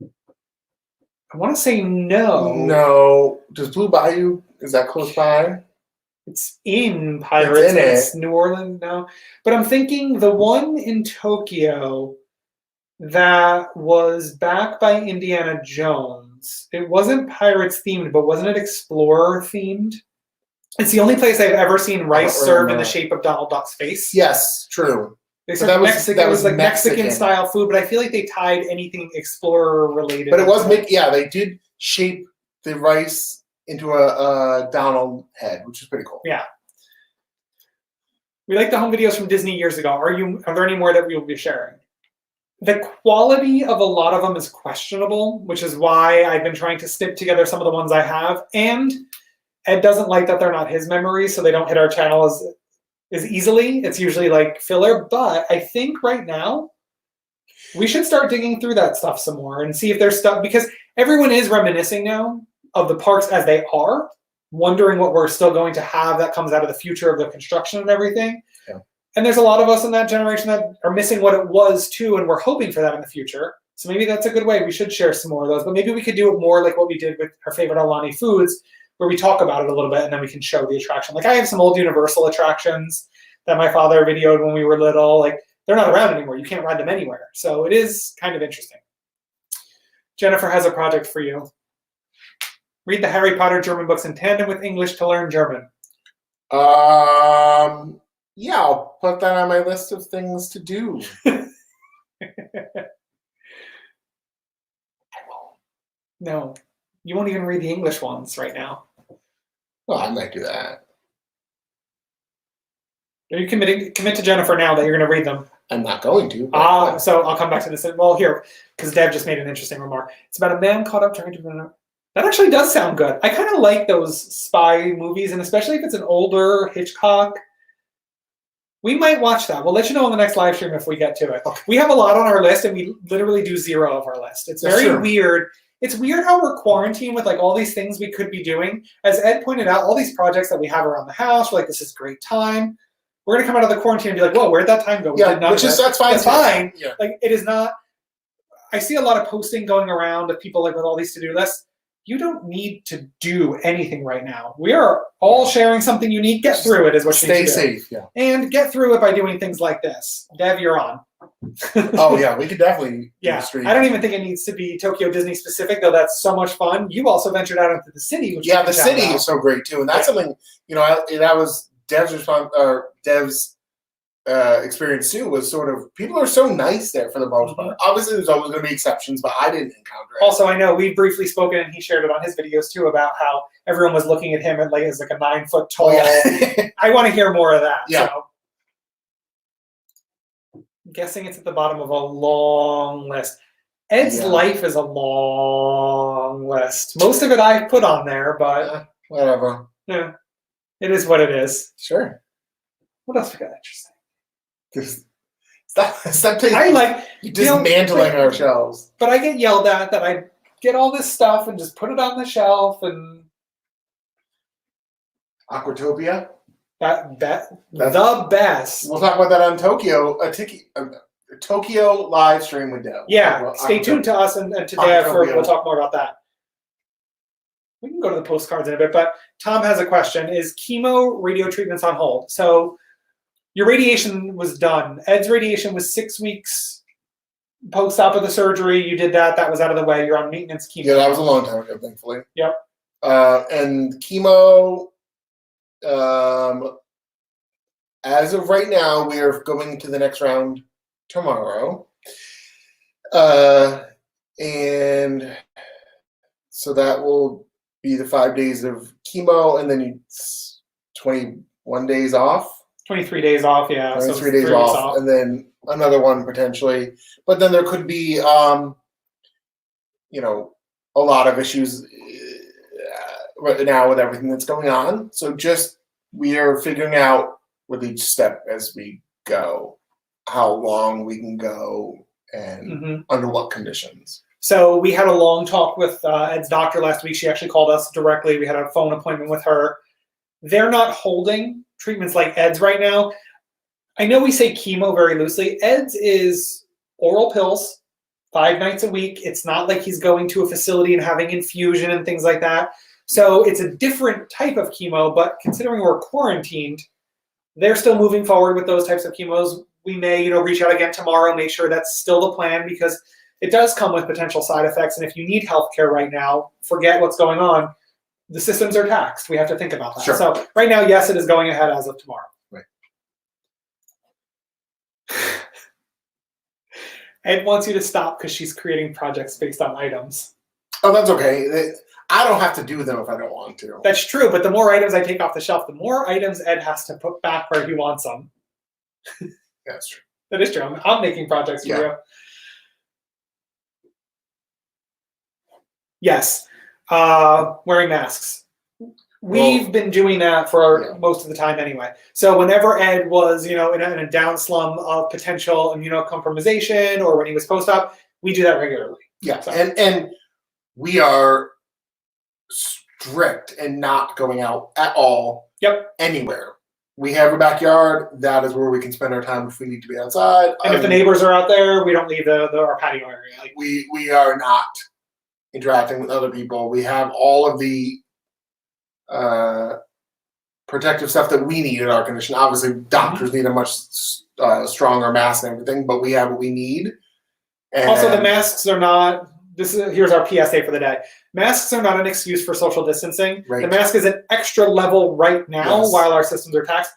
I want to say no. No. Does Blue Bayou, is that close by? It's in Pirates. It's New Orleans now. But I'm thinking the one in Tokyo that was backed by Indiana Jones. It wasn't Pirates themed, but wasn't it Explorer themed? It's the only place I've ever seen rice served in the shape of Donald Duck's face. Yes, true. They served Mexican. It was like Mexican style food, but I feel like they tied anything Explorer related. But it was they did shape the rice into a Donald head, which is pretty cool. Yeah. We like the home videos from Disney years ago. Are there any more that we will be sharing? The quality of a lot of them is questionable, which is why I've been trying to snip together some of the ones I have. And Ed doesn't like that they're not his memories, so they don't hit our channel is easily. It's usually like filler, but I think right now we should start digging through that stuff some more and see if there's stuff, because everyone is reminiscing now of the parks as they are, wondering what we're still going to have that comes out of the future of the construction and everything. Yeah. And there's a lot of us in that generation that are missing what it was too, and we're hoping for that in the future. So maybe that's a good way. We should share some more of those, but maybe we could do it more like what we did with our favorite Aulani foods, where we talk about it a little bit and then we can show the attraction. Like I have some old Universal attractions that my father videoed when we were little. Like they're not around anymore. You can't ride them anywhere. So it is kind of interesting. Jennifer has a project for you. Read the Harry Potter German books in tandem with English to learn German. Yeah, I'll put that on my list of things to do. I won't. No, you won't even read the English ones right now. Well, I might do that. Are you commit to Jennifer now that you're going to read them? I'm not going to. So I'll come back to this. Well, here, because Dev just made an interesting remark. It's about a man caught up trying to... That actually does sound good. I kind of like those spy movies, and especially if it's an older Hitchcock. We might watch that. We'll let you know on the next live stream if we get to it. Okay. We have a lot on our list, and we literally do 0 of our list. It's very weird. It's weird how we're quarantined with like all these things we could be doing. As Ed pointed out, all these projects that we have around the house, we're like, this is a great time. We're gonna come out of the quarantine and be like, whoa, where'd that time go? We did none of it. That's fine. That's fine. Yeah. Like it is not. I see a lot of posting going around of people like with all these to-do lists. You don't need to do anything right now. We are all sharing something unique. Get through it is what you need to do. Stay safe, yeah. And get through it by doing things like this. Dev, you're on. Oh, yeah, we could definitely do stream. I don't even think it needs to be Tokyo Disney specific, though that's so much fun. You also ventured out into the city. Which the city is so great, too. And that's something, that was Dev's experience too, was sort of people are so nice there for the most part. Obviously there's always going to be exceptions, but I didn't encounter it. Also, I know we briefly spoken and he shared it on his videos too about how everyone was looking at him as like a 9 foot tall. I want to hear more of that. Yeah. So. I'm guessing it's at the bottom of a long list. Ed's life is a long list. Most of it I put on there, but whatever. Yeah, it is what it is. Sure. What else we got interesting? Stop I like dismantling our shelves. But I get yelled at that I get all this stuff and just put it on the shelf and Aquatopia? The best. We'll talk about that on Tokyo. Tokyo live stream with Dev. Yeah, stay tuned to us and to Dev we'll talk more about that. We can go to the postcards in a bit, but Tom has a question. Is chemo radio treatments on hold? So your radiation was done. Ed's radiation was 6 weeks post-op of the surgery. You did that. That was out of the way. You're on maintenance chemo. Yeah, that was a long time ago, thankfully. Yep. And chemo, as of right now, we are going to the next round tomorrow. And so that will be the 5 days of chemo, and then 21 days off. 23 days off, yeah. 23 days off, and then another one potentially. But then there could be, a lot of issues right now with everything that's going on. So we are figuring out with each step as we go how long we can go and under what conditions. So we had a long talk with Ed's doctor last week. She actually called us directly. We had a phone appointment with her. They're not holding treatments like Ed's right now. I know we say chemo very loosely. Ed's is oral pills 5 nights a week. It's not like he's going to a facility and having infusion and things like that. So it's a different type of chemo, but considering we're quarantined, they're still moving forward with those types of chemos. We may, reach out again tomorrow, make sure that's still the plan, because it does come with potential side effects. And if you need healthcare right now, forget what's going on. The systems are taxed. We have to think about that. Sure. So right now, yes, it is going ahead as of tomorrow. Right. Ed wants you to stop because she's creating projects based on items. Oh, that's okay. I don't have to do them if I don't want to. That's true, but the more items I take off the shelf, the more items Ed has to put back where he wants them. That's true. That is true. I'm making projects for you. Yes. Wearing masks. We've been doing that for most of the time anyway. So whenever Ed was, in a down slum of potential immunocompromisation, or when he was post-op, we do that regularly. Yeah, so. and we are strict and not going out at all. Yep. Anywhere. We have a backyard. That is where we can spend our time if we need to be outside. And if the neighbors are out there, we don't leave our patio area. We are not interacting with other people. We have all of the protective stuff that we need in our condition. Obviously, doctors need a much stronger mask and everything, but we have what we need. And also, the masks are not. Here's our PSA for the day. Masks are not an excuse for social distancing. Right. The mask is an extra level right now while our systems are taxed.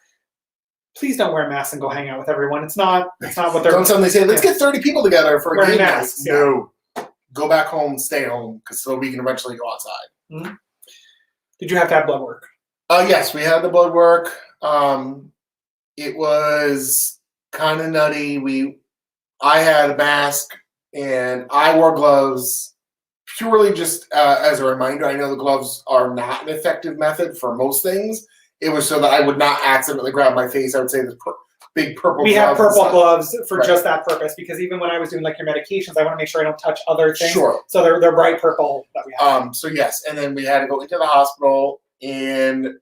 Please don't wear masks and go hang out with everyone. It's not what they're. Don't suddenly say, let's get 30 people together for a game night. Masks, No. Go back home, stay home, so we can eventually go outside. Mm-hmm. Did you have to have blood work? Yes, we had the blood work. It was kind of nutty. I had a mask and I wore gloves purely just as a reminder. I know the gloves are not an effective method for most things. It was so that I would not accidentally grab my face. I would say the big purple gloves. We have purple gloves for just that purpose, because even when I was doing your medications, I want to make sure I don't touch other things. Sure. So they're bright purple that we have. So yes, and then we had to go into the hospital, and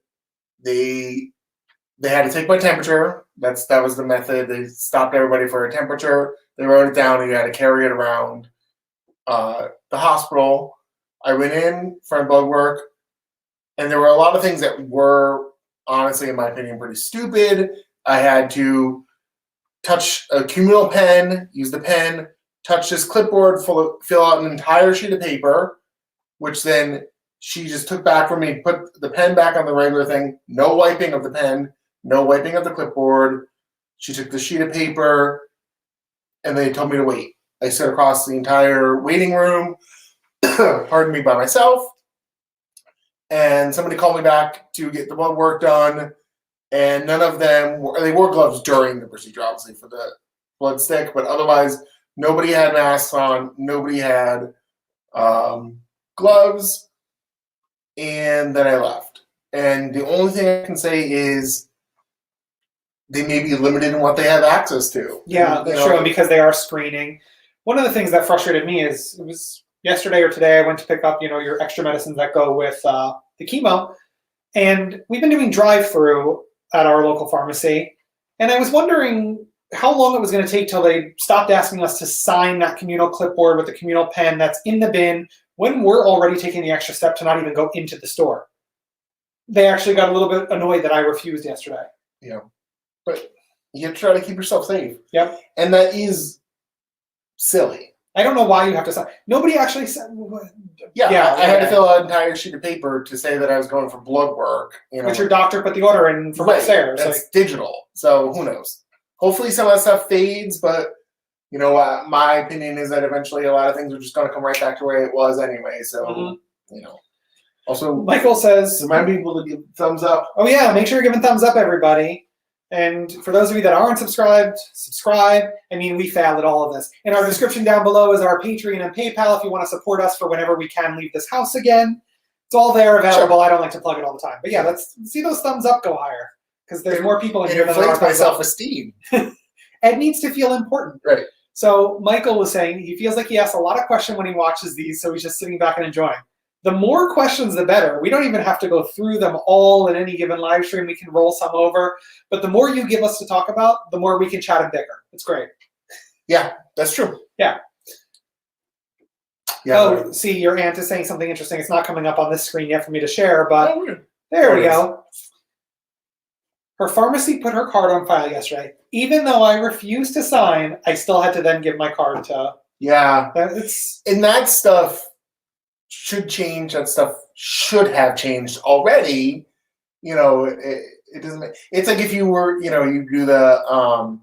they had to take my temperature. That was the method. They stopped everybody for a temperature. They wrote it down, and you had to carry it around the hospital. I went in for blood work, and there were a lot of things that were, honestly, in my opinion, pretty stupid. I had to touch a communal pen, use the pen, touch this clipboard, fill out an entire sheet of paper, which then she just took back from me, put the pen back on the regular thing, no wiping of the pen, no wiping of the clipboard. She took the sheet of paper, and they told me to wait. I sat across the entire waiting room, pardon me, by myself, and somebody called me back to get the blood work done. And none of them they wore gloves during the procedure, obviously, for the blood stick, but otherwise, nobody had masks on, nobody had gloves, and then I left. And the only thing I can say is they may be limited in what they have access to. Yeah, that's true, and because they are screening. One of the things that frustrated me is, it was yesterday or today, I went to pick up, your extra medicines that go with the chemo, and we've been doing drive-through at our local pharmacy, and I was wondering how long it was going to take till they stopped asking us to sign that communal clipboard with the communal pen that's in the bin when we're already taking the extra step to not even go into the store. They actually got a little bit annoyed that I refused yesterday. Yeah, but you have to try to keep yourself safe. Yep. And that is silly. I don't know why you have to sign. Nobody actually said. Yeah, I had to fill out an entire sheet of paper to say that I was going for blood work. But your doctor put the order in from upstairs. That's digital, so who knows? Hopefully some of that stuff fades, but my opinion is that eventually a lot of things are just going to come right back to where it was anyway. So, Also, Michael says, remind people to give thumbs up. Oh yeah, make sure you're giving thumbs up, everybody. And for those of you that aren't subscribed, subscribe. I mean, we failed at all of this. In our description down below is our Patreon and PayPal if you want to support us for whenever we can leave this house again. It's all there available. Sure. I don't like to plug it all the time. But yeah, let's see those thumbs up go higher, because there's more people in here than there are. My self-esteem. Ed needs to feel important. Right. So Michael was saying he feels like he asks a lot of questions when he watches these, so he's just sitting back and enjoying. The more questions, the better. We don't even have to go through them all in any given live stream. We can roll some over. But the more you give us to talk about, the more we can chat and bicker. It's great. Yeah, that's true. Yeah. Yeah. See, your aunt is saying something interesting. It's not coming up on this screen yet for me to share, but there we go. Her pharmacy put her card on file yesterday. Even though I refused to sign, I still had to then give my card to. Yeah. And that stuff should change. That stuff should have changed already. It doesn't. It's like if you were, you do the,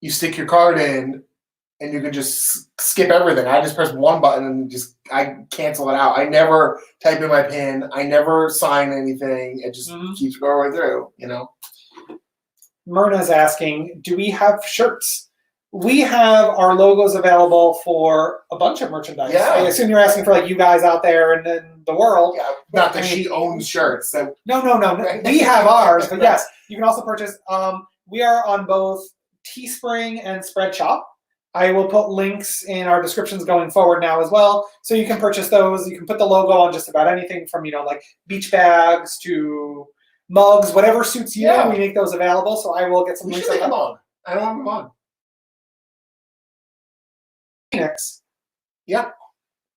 you stick your card in, and you can just skip everything. I just press one button and I cancel it out. I never type in my PIN. I never sign anything. It just keeps going right through. Myrna's asking, do we have shirts? We have our logos available for a bunch of merchandise. Yeah. I assume you're asking for you guys out there, and then the world. Yeah, not that she owns shirts. So. No. We have ours, but yes, you can also purchase. We are on both Teespring and Spreadshop. I will put links in our descriptions going forward now as well, so you can purchase those. You can put the logo on just about anything from like beach bags to mugs, whatever suits you. Yeah. We make those available. So I will get some We links. should make them on. I don't have them on. Phoenix. Yeah.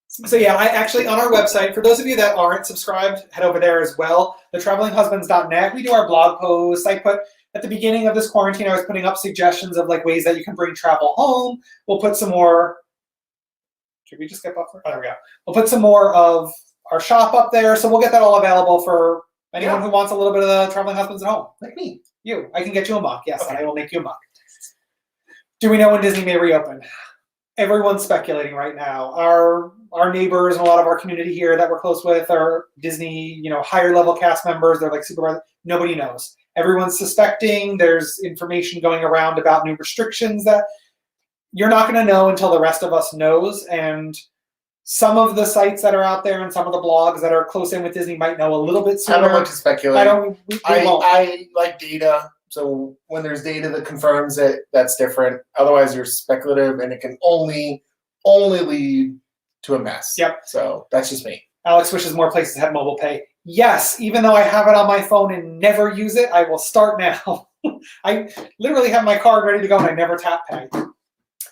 So yeah, I actually on our website, for those of you that aren't subscribed, head over there as well. thetravelinghusbands.net. We do our blog posts. I put at the beginning of this quarantine, I was putting up suggestions of ways that you can bring travel home. We'll put some more. Should we just get buffer? Oh, there we go. We'll put some more of our shop up there, so we'll get that all available for anyone who wants a little bit of the Traveling Husbands at home, like me. You, I can get you a mug. Yes, okay. I will make you a mug. Do we know when Disney may reopen? Everyone's speculating right now. Our neighbors and a lot of our community here that we're close with are Disney, higher level cast members. They're like supervisors. Nobody knows. Everyone's suspecting. There's information going around about new restrictions that you're not going to know until the rest of us knows. And some of the sites that are out there and some of the blogs that are close in with Disney might know a little bit sooner. I don't want to speculate. I like data. So when there's data that confirms it, that's different. Otherwise, you're speculative, and it can only lead to a mess. Yep. So that's just me. Alex wishes more places had mobile pay. Yes, even though I have it on my phone and never use it, I will start now. I literally have my card ready to go, and I never tap pay. I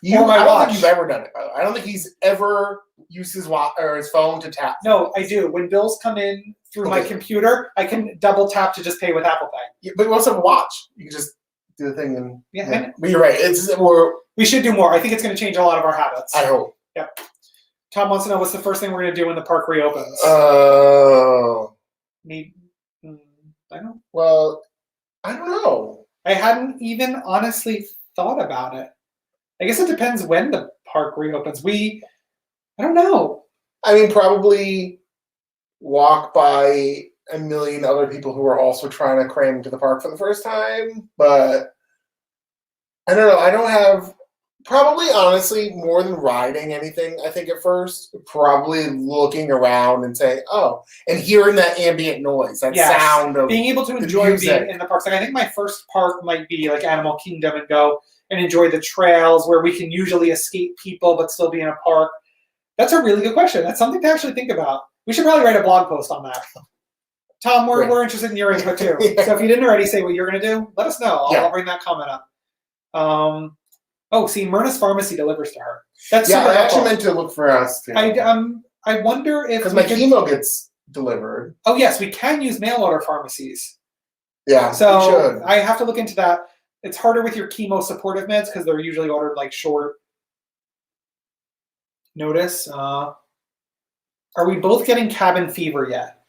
don't think you've ever done it, by the way. I don't think he's ever used his watch or his phone to tap. No, I do. When bills come in through my computer, I can double tap to just pay with Apple Pay. Yeah, but you also have a watch. You can just do the thing and yeah. But you're right. It's more. We should do more. I think it's going to change a lot of our habits. I hope. Yep. Tom wants to know what's the first thing we're going to do when the park reopens. Maybe. I don't. Well, I don't know. I hadn't even honestly thought about it. I guess it depends when the park reopens. I don't know. I mean, probably walk by a million other people who are also trying to cram into the park for the first time. But I don't know. I don't have, probably honestly, more than riding anything, I think at first, probably looking around and saying, oh, and hearing that ambient noise, that sound of being able to enjoy being in the parks. Like, I think my first park might be like Animal Kingdom and go and enjoy the trails where we can usually escape people but still be in a park. That's a really good question. That's something to actually think about. We should probably write a blog post on that. Tom, we're interested in your input too. So if you didn't already say what you're going to do, let us know. I'll bring that comment up. Myrna's Pharmacy delivers to her. That's super I helpful. actually meant to look for us too. I wonder if because my chemo gets delivered. Oh yes, we can use mail order pharmacies. Yeah, so I have to look into that. It's harder with your chemo supportive meds because they're usually ordered like short notice. Are we both getting cabin fever yet?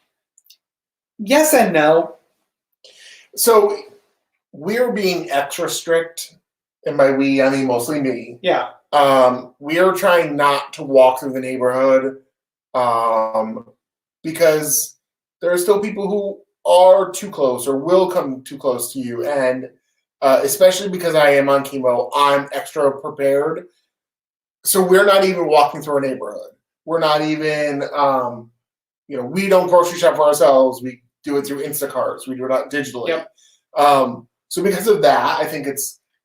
Yes and no. So we're being extra strict, and by we I mean mostly me. Yeah. We are trying not to walk through the neighborhood because there are still people who are too close or will come too close to you, and especially because I am on chemo, I'm extra prepared. So we're not even walking through a neighborhood. We're not even, we don't grocery shop for ourselves. We do it through Instacarts. We do it digitally. Yep. So because of that, I think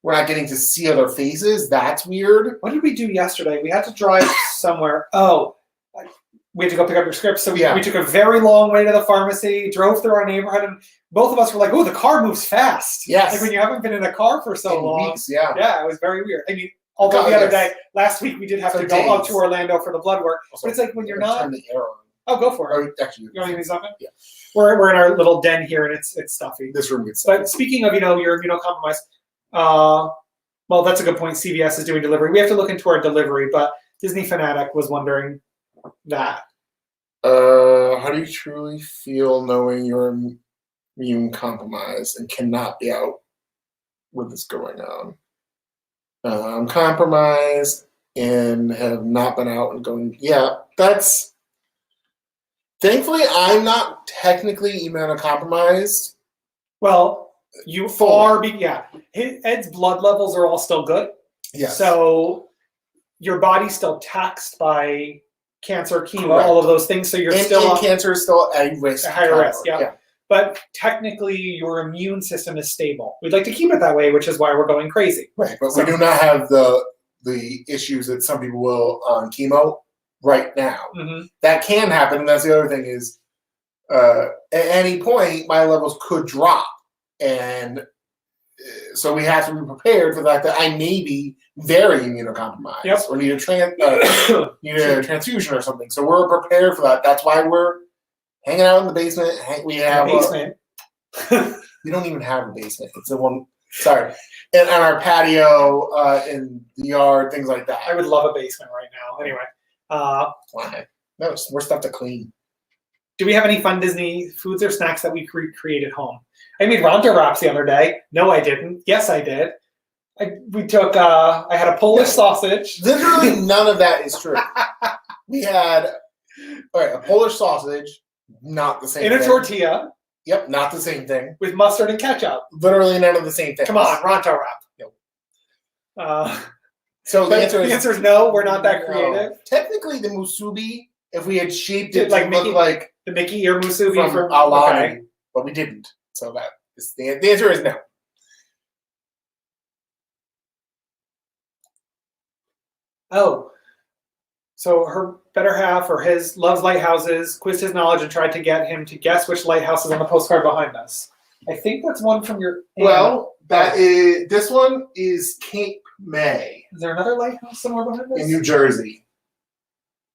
we're not getting to see other faces. That's weird. What did we do yesterday? We had to drive somewhere. Oh, we had to go pick up your script. So we took a very long way to the pharmacy, drove through our neighborhood, and both of us were like, oh, the car moves fast. Yes. Like when you haven't been in a car for so long. Weeks, yeah. Yeah, it was very weird. I mean, although the other day, last week, we did have to go up to Orlando for the blood work. Also, but it's like when you're not. Turn the air on. Oh, go for it. Oh, actually, you want to give me something? Yeah. We're in our little den here, and it's stuffy. This room gets stuffy. But speaking of, you're immunocompromised, well, that's a good point. CVS is doing delivery. We have to look into our delivery, but Disney Fanatic was wondering that. How do you truly feel knowing you're immune compromised and cannot be out with this going on? I'm compromised and have not been out and going. Yeah, that's. Thankfully, I'm not technically immunocompromised. Well, you are. Ed's blood levels are all still good. Yeah. So your body's still taxed by cancer, chemo, Correct. all of those things. So you're and still cancer is still a risk. a higher risk. Yeah. But technically, your immune system is stable. We'd like to keep it that way, which is why we're going crazy. Right, but we do not have the issues that some people will on chemo right now. Mm-hmm. That can happen, and that's the other thing is, at any point, my levels could drop, and so we have to be prepared for the fact that I may be very immunocompromised or need a transfusion or something. So we're prepared for that. That's why we're hanging out in the basement. We have basement. We don't even have a basement. It's the one. Sorry, and on our patio, in the yard, things like that. I would love a basement right now. Anyway, Why? No, it's more stuff to clean. Do we have any fun Disney foods or snacks that we create at home? I made Ronto wraps the other day. No, I didn't. Yes, I did. I had a Polish sausage. Literally none of that is true. We had a Polish sausage, not the same in thing. a tortilla. Yep, not the same thing. With mustard and ketchup. Literally none of the same thing. Come on, Ronto wrap. Nope. So the answer is no, we're not that creative. No. Technically, the musubi, if we had shaped it like to look like the Mickey ear musubi from Aulani, but we didn't. So that is the answer is no. Oh, so her better half or his loves lighthouses, quizzed his knowledge and tried to get him to guess which lighthouse is on the postcard behind us. I think that's one from your. Well, this one is Cape May. Is there another lighthouse somewhere behind us? In New Jersey.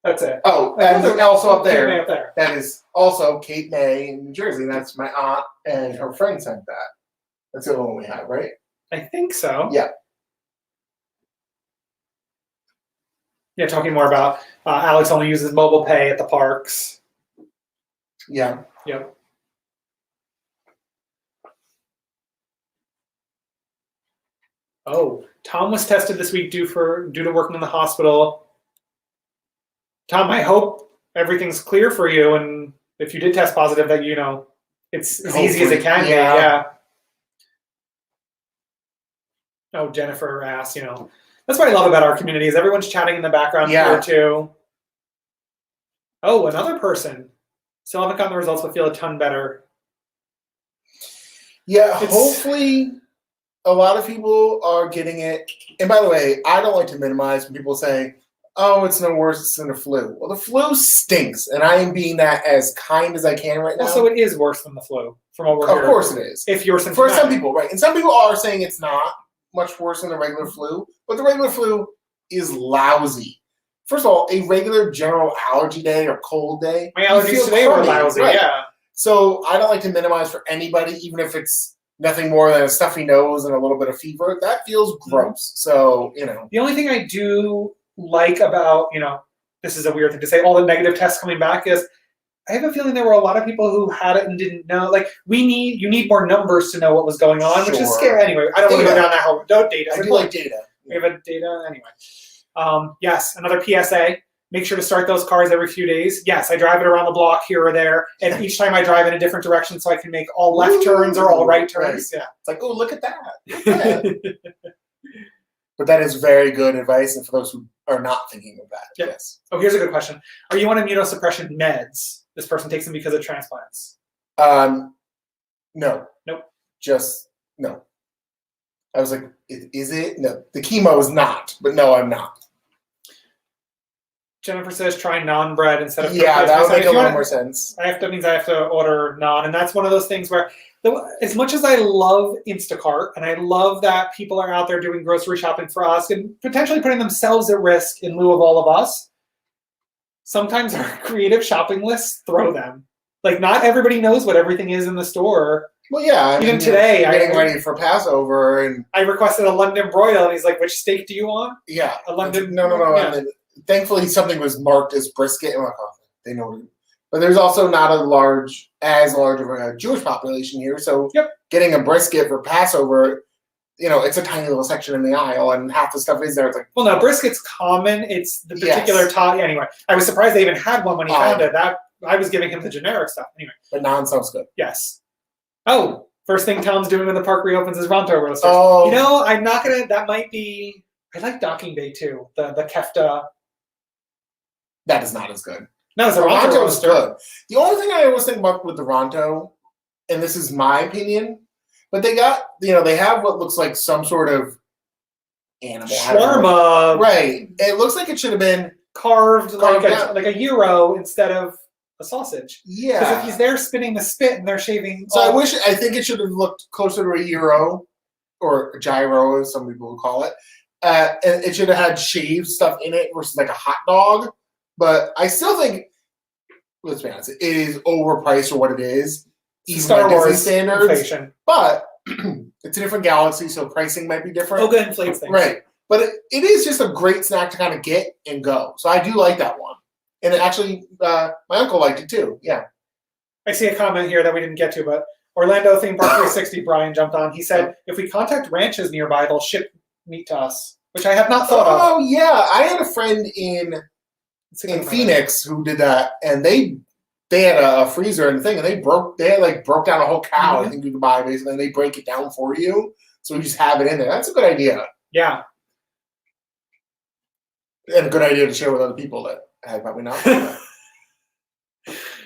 That's it. Oh, and also up there. Cape May up there. That is also Cape May in New Jersey. That's my aunt and her friend sent that. That's the only one we have, right? I think so. Yeah. Yeah, talking more about Alex only uses mobile pay at the parks. Yeah. Yep. Oh, Tom was tested this week due to working in the hospital. Tom, I hope everything's clear for you, and if you did test positive, that it's as easy as it can be. Yeah. Oh, Jennifer asked, that's what I love about our community is everyone's chatting in the background here too. Oh, another person. Still haven't gotten the results, but feel a ton better. Yeah, hopefully a lot of people are getting it. And by the way, I don't like to minimize when people say, oh, it's no worse than the flu. Well, the flu stinks, and I am being that as kind as I can right now. So it is worse than the flu, from what we're hearing. Of course it is. If you're symptomatic. For some people, right. And some people are saying it's not much worse than the regular flu, but the regular flu is lousy. First of all, a regular general allergy day or cold day. My allergies today were lousy, right? Yeah. So I don't like to minimize for anybody, even if it's nothing more than a stuffy nose and a little bit of fever. That feels gross. So, The only thing I do like about, this is a weird thing to say, all the negative tests coming back is I have a feeling there were a lot of people who had it and didn't know. Like, you need more numbers to know what was going on, which is scary. Anyway, I don't want to go down that whole data. I do like data. We have a data anyway. Yes, another PSA. Make sure to start those cars every few days. Yes, I drive it around the block here or there, and each time I drive in a different direction so I can make all left turns or all right turns. Right. Yeah, it's like, oh, look at that. Look at that. But that is very good advice, and for those who are not thinking of that. Yep. Yes. Oh, here's a good question. Are you on immunosuppression meds? This person takes them because of transplants. No. Nope. Just no. I was like, is it? No. The chemo is not, but no, I'm not. Jennifer says try non-bread instead of that would make a lot more sense. That means I have to order non, and that's one of those things where, as much as I love Instacart and I love that people are out there doing grocery shopping for us and potentially putting themselves at risk in lieu of all of us, sometimes our creative shopping lists throw them. Like, not everybody knows what everything is in the store. Well, yeah. Even today, getting ready for Passover, and I requested a London broil, and he's like, "Which steak do you want?" Yeah, a London. No. Yeah. And then, thankfully, something was marked as brisket. And they know. But there's also not as large of a Jewish population here, so getting a brisket for Passover, it's a tiny little section in the aisle, and half the stuff is there. It's like, well, no, brisket's common. It's the particular Anyway, I was surprised they even had one when he found it. That I was giving him the generic stuff anyway. But non sounds good. Yes. Oh, first thing Tom's doing when the park reopens is Ronto roasters. Oh. I'm not gonna. That might be. I like Docking Bay too. The kefta. That is not as good. No, it's a Ronto Ronto is roaster. good. The only thing I always think about with the Ronto, and this is my opinion, but they got, they have what looks like some sort of animal. Shawarma. Right. It looks like it should have been carved like down. a gyro instead of a sausage. Because Yeah. if he's there spinning the spit and they're shaving. So I think it should have looked closer to a gyro, or a gyro, as some people would call it. And it should have had shaved stuff in it versus like a hot dog. But I still think, let's be honest, it is overpriced for what it is. Even Star by Disney Wars standards. inflation. But it's a different galaxy, so pricing might be different. Oga inflates things. Right. But it is just a great snack to kind of get and go. So I do like that one. And actually, my uncle liked it too. Yeah. I see a comment here that we didn't get to, but Orlando Theme Park 360, Brian jumped on. He said, if we contact ranches nearby, they'll ship meat to us, which I have not thought of. Oh, yeah. I had a friend in Phoenix who did that, and they had a freezer and thing, and they broke down a whole cow. Mm-hmm. I think you could buy basically, and they break it down for you, so you just have it in there. That's a good idea. Yeah, and a good idea to share with other people that have probably not.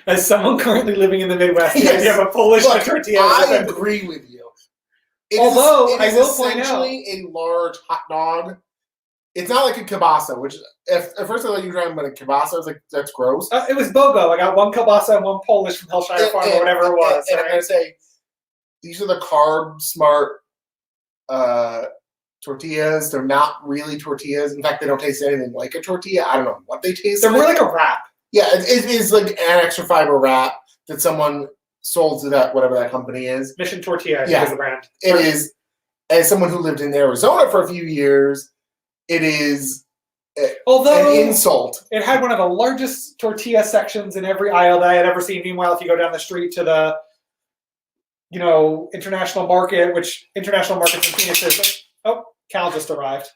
As someone currently living in the Midwest, the Yes. idea of a Polish tortilla. I agree with you. Although, it I is will point out, essentially a large hot dog. It's not like a kielbasa, which at first I thought you were talking about a kielbasa. I was like, that's gross. it was BOGO. I got one kielbasa and one Polish from Hellshire Farm or whatever it was. And I'm going to say, these are the carb smart tortillas. They're not really tortillas. In fact, they don't taste anything like a tortilla. I don't know what they taste They're like. more like a wrap. Yeah, it is like an extra fiber wrap that someone sold to that, whatever that company is. Mission Tortilla, I think is the brand. It is, as someone who lived in Arizona for a few years, it is Although an insult. It had one of the largest tortilla sections in every aisle that I had ever seen. Meanwhile, if you go down the street to the, international market, which international markets in Phoenix is, Cal just arrived.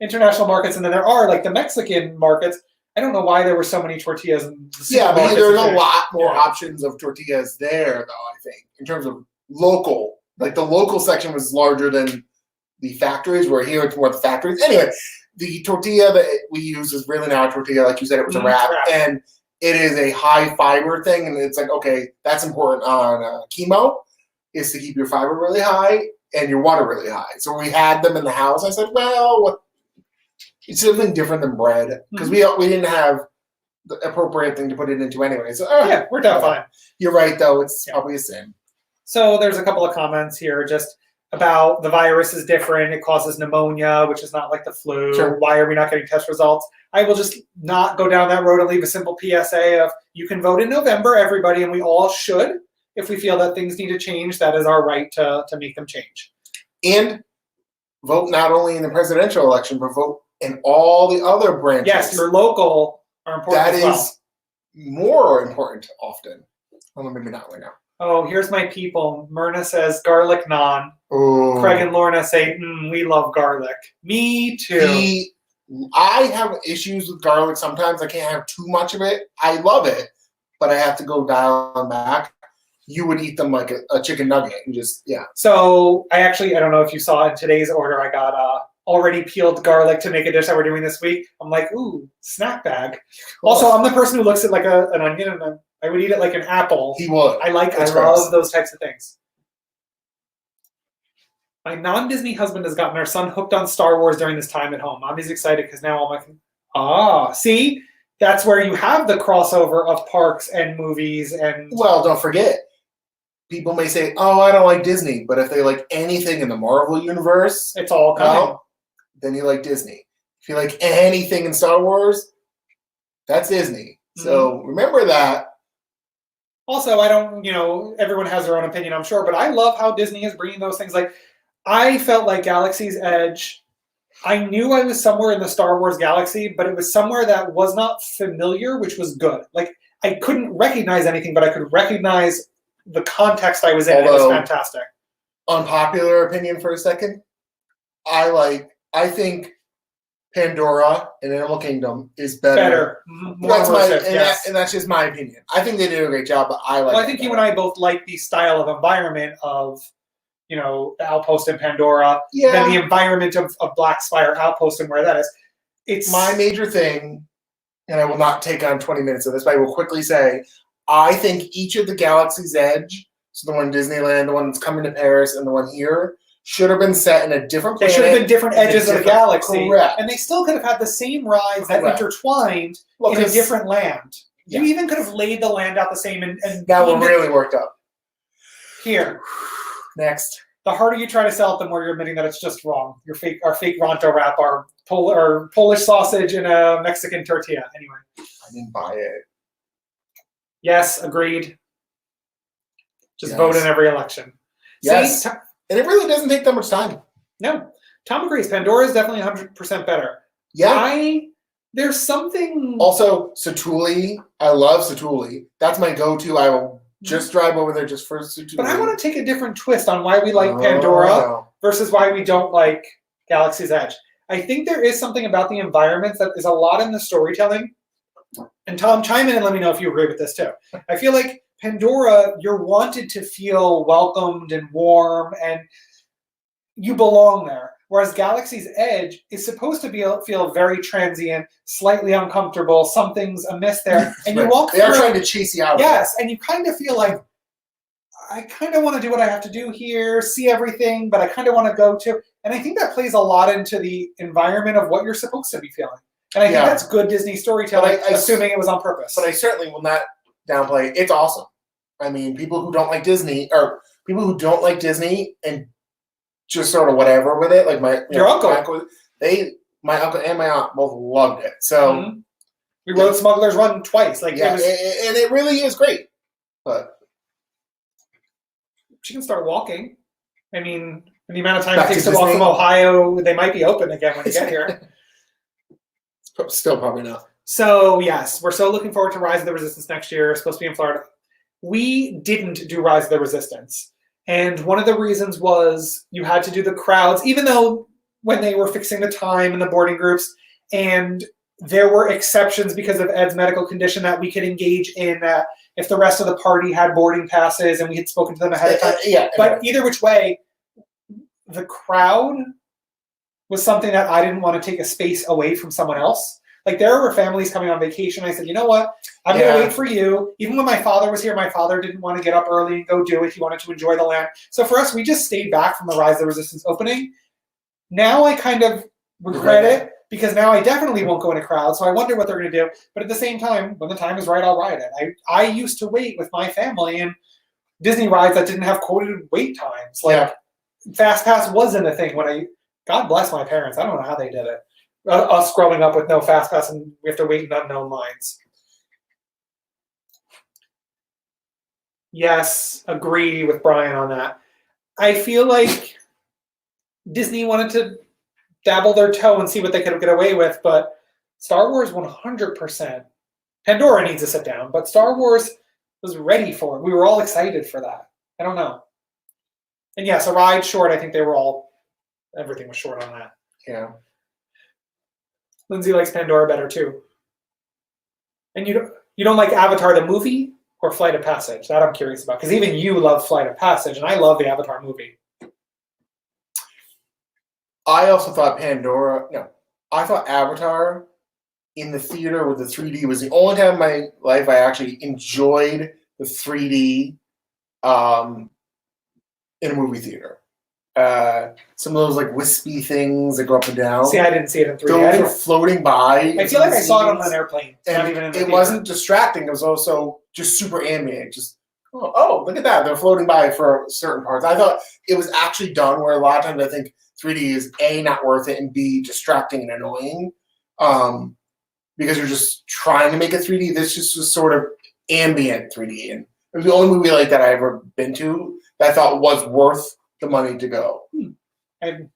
International markets, and then there are like the Mexican markets. I don't know why there were so many tortillas in the But there's a supermarkets. lot more options of tortillas there, though, I think, in terms of local. Like the local section was larger than the factories, where here it's more the factories. Anyway, the tortilla that we use is really not a tortilla. Like you said, it was a wrap. And it is a high fiber thing. And it's like, okay, that's important on chemo, is to keep your fiber really high and your water really high. So we had them in the house. I said, well, it's something different than bread, because we didn't have the appropriate thing to put it into anyway. So we're done fine. You're right, though. It's probably a sin. So there's a couple of comments here just about the virus is different. It causes pneumonia, which is not like the flu. Sure. Why are we not getting test results? I will just not go down that road and leave a simple PSA of you can vote in November, everybody, and we all should. If we feel that things need to change, that is our right to make them change. And vote not only in the presidential election, but vote in all the other branches. Yes, your local are important That as well. is more important often. Well, maybe not right now. Oh, here's my people. Myrna says garlic naan. Oh. Craig and Lorna say, we love garlic. Me too. I have issues with garlic sometimes. I can't have too much of it. I love it, but I have to go dial them back. You would eat them like a chicken nugget and just, So I don't know if you saw in today's order, I got already peeled garlic to make a dish that we're doing this week. I'm like, ooh, snack bag. Also, I'm the person who looks at like an onion and I would eat it like an apple. He would. I love those types of things. My non-Disney husband has gotten our son hooked on Star Wars during this time at home. Mommy's excited because now I'm like, see? That's where you have the crossover of parks and movies and... Well, don't forget. People may say, I don't like Disney, but if they like anything in the Marvel universe, it's all coming. Then you like Disney. If you like anything in Star Wars, that's Disney. So remember that. Also, I don't, everyone has their own opinion, I'm sure, but I love how Disney is bringing those things. Like, I felt like Galaxy's Edge, I knew I was somewhere in the Star Wars galaxy, but it was somewhere that was not familiar, which was good. Like, I couldn't recognize anything, but I could recognize the context I was in. It was fantastic. Unpopular opinion for a second. I think Pandora and Animal Kingdom is better. That's and that's just my opinion. I think they did a great job, but I think you and I both like the style of environment of, the Outpost in Pandora, than the environment of Black Spire Outpost and where that is. It's my major thing and I will not take on 20 minutes of this, but I will quickly say, I think each of the Galaxy's Edge, so the one in Disneyland, the one that's coming to Paris, and the one here, should have been set in a different planet. They should have been different edges of the galaxy. Correct. And they still could have had the same rides that intertwined in a different land. Yeah. You even could have laid the land out the same and that would really worked up. Here. Next. The harder you try to sell it, the more you're admitting that it's just wrong. Our fake Ronto wrap, our Polish sausage and a Mexican tortilla. Anyway. I didn't buy it. Yes, agreed. Just vote in every election. Yes. See, and it really doesn't take that much time. No. Tom agrees. Pandora is definitely 100% better. Yeah. There's something... Also, Satuli. I love Satuli. That's my go-to. I will just drive over there just for Satuli. But I want to take a different twist on why we like Pandora versus why we don't like Galaxy's Edge. I think there is something about the environments that is a lot in the storytelling. And Tom, chime in and let me know if you agree with this too. I feel like Pandora, you're wanted to feel welcomed and warm and you belong there. Whereas Galaxy's Edge is supposed to feel very transient, slightly uncomfortable, something's amiss there. And you walk through. They're trying to chase you out. Yes, and you kind of feel like, I kind of want to do what I have to do here, see everything, but I kind of want to go to. And I think that plays a lot into the environment of what you're supposed to be feeling. And I think that's good Disney storytelling, assuming it was on purpose. But I certainly will not downplay. It's awesome. I mean, people who don't like Disney, or people who don't like Disney and just sort of whatever with it, like your uncle. My uncle and my aunt both loved it. So we rode Smuggler's Run twice. Like and it really is great. But she can start walking. I mean, the amount of time it takes to walk from Ohio, they might be open again when you get here. Still probably not. So yes, we're so looking forward to Rise of the Resistance next year. It's supposed to be in Florida. We didn't do Rise of the Resistance. And one of the reasons was you had to do the crowds, even though when they were fixing the time and the boarding groups, and there were exceptions because of Ed's medical condition that we could engage in if the rest of the party had boarding passes and we had spoken to them ahead of time. But either which way, the crowd was something that I didn't want to take a space away from someone else. Like there were families coming on vacation. I said, you know what? I'm going to wait for you. Even when my father was here, my father didn't want to get up early and go do it. He wanted to enjoy the land. So for us, we just stayed back from the Rise of the Resistance opening. Now I kind of regret it because now I definitely won't go in a crowd. So I wonder what they're going to do. But at the same time, when the time is right, I'll ride it. I used to wait with my family and Disney rides that didn't have quoted wait times. Like Fast Pass wasn't a thing when God bless my parents. I don't know how they did it. Us growing up with no Fast Pass and we have to wait in unknown lines. Yes, agree with Brian on that. I feel like Disney wanted to dabble their toe and see what they could get away with, but Star Wars 100%. Pandora needs to sit down, but Star Wars was ready for it. We were all excited for that. I don't know. And yes, a ride short, I think everything was short on that. Yeah. Lindsay likes Pandora better too. And you don't like Avatar the movie or Flight of Passage? That I'm curious about. Because even you love Flight of Passage, and I love the Avatar movie. I also thought I thought Avatar in the theater with the 3D was the only time in my life I actually enjoyed the 3D in a movie theater. Some of those like wispy things that go up and down. See, I didn't see it in 3D. Those were floating by. I feel like I saw it on an airplane. And it wasn't distracting. It was also just super ambient. Just, oh, look at that. They're floating by for certain parts. I thought it was actually done where a lot of times I think 3D is A, not worth it, and B, distracting and annoying. Because you're just trying to make it 3D. This just was sort of ambient 3D. And it was the only movie like that I ever been to that I thought was worth the money to go. I'm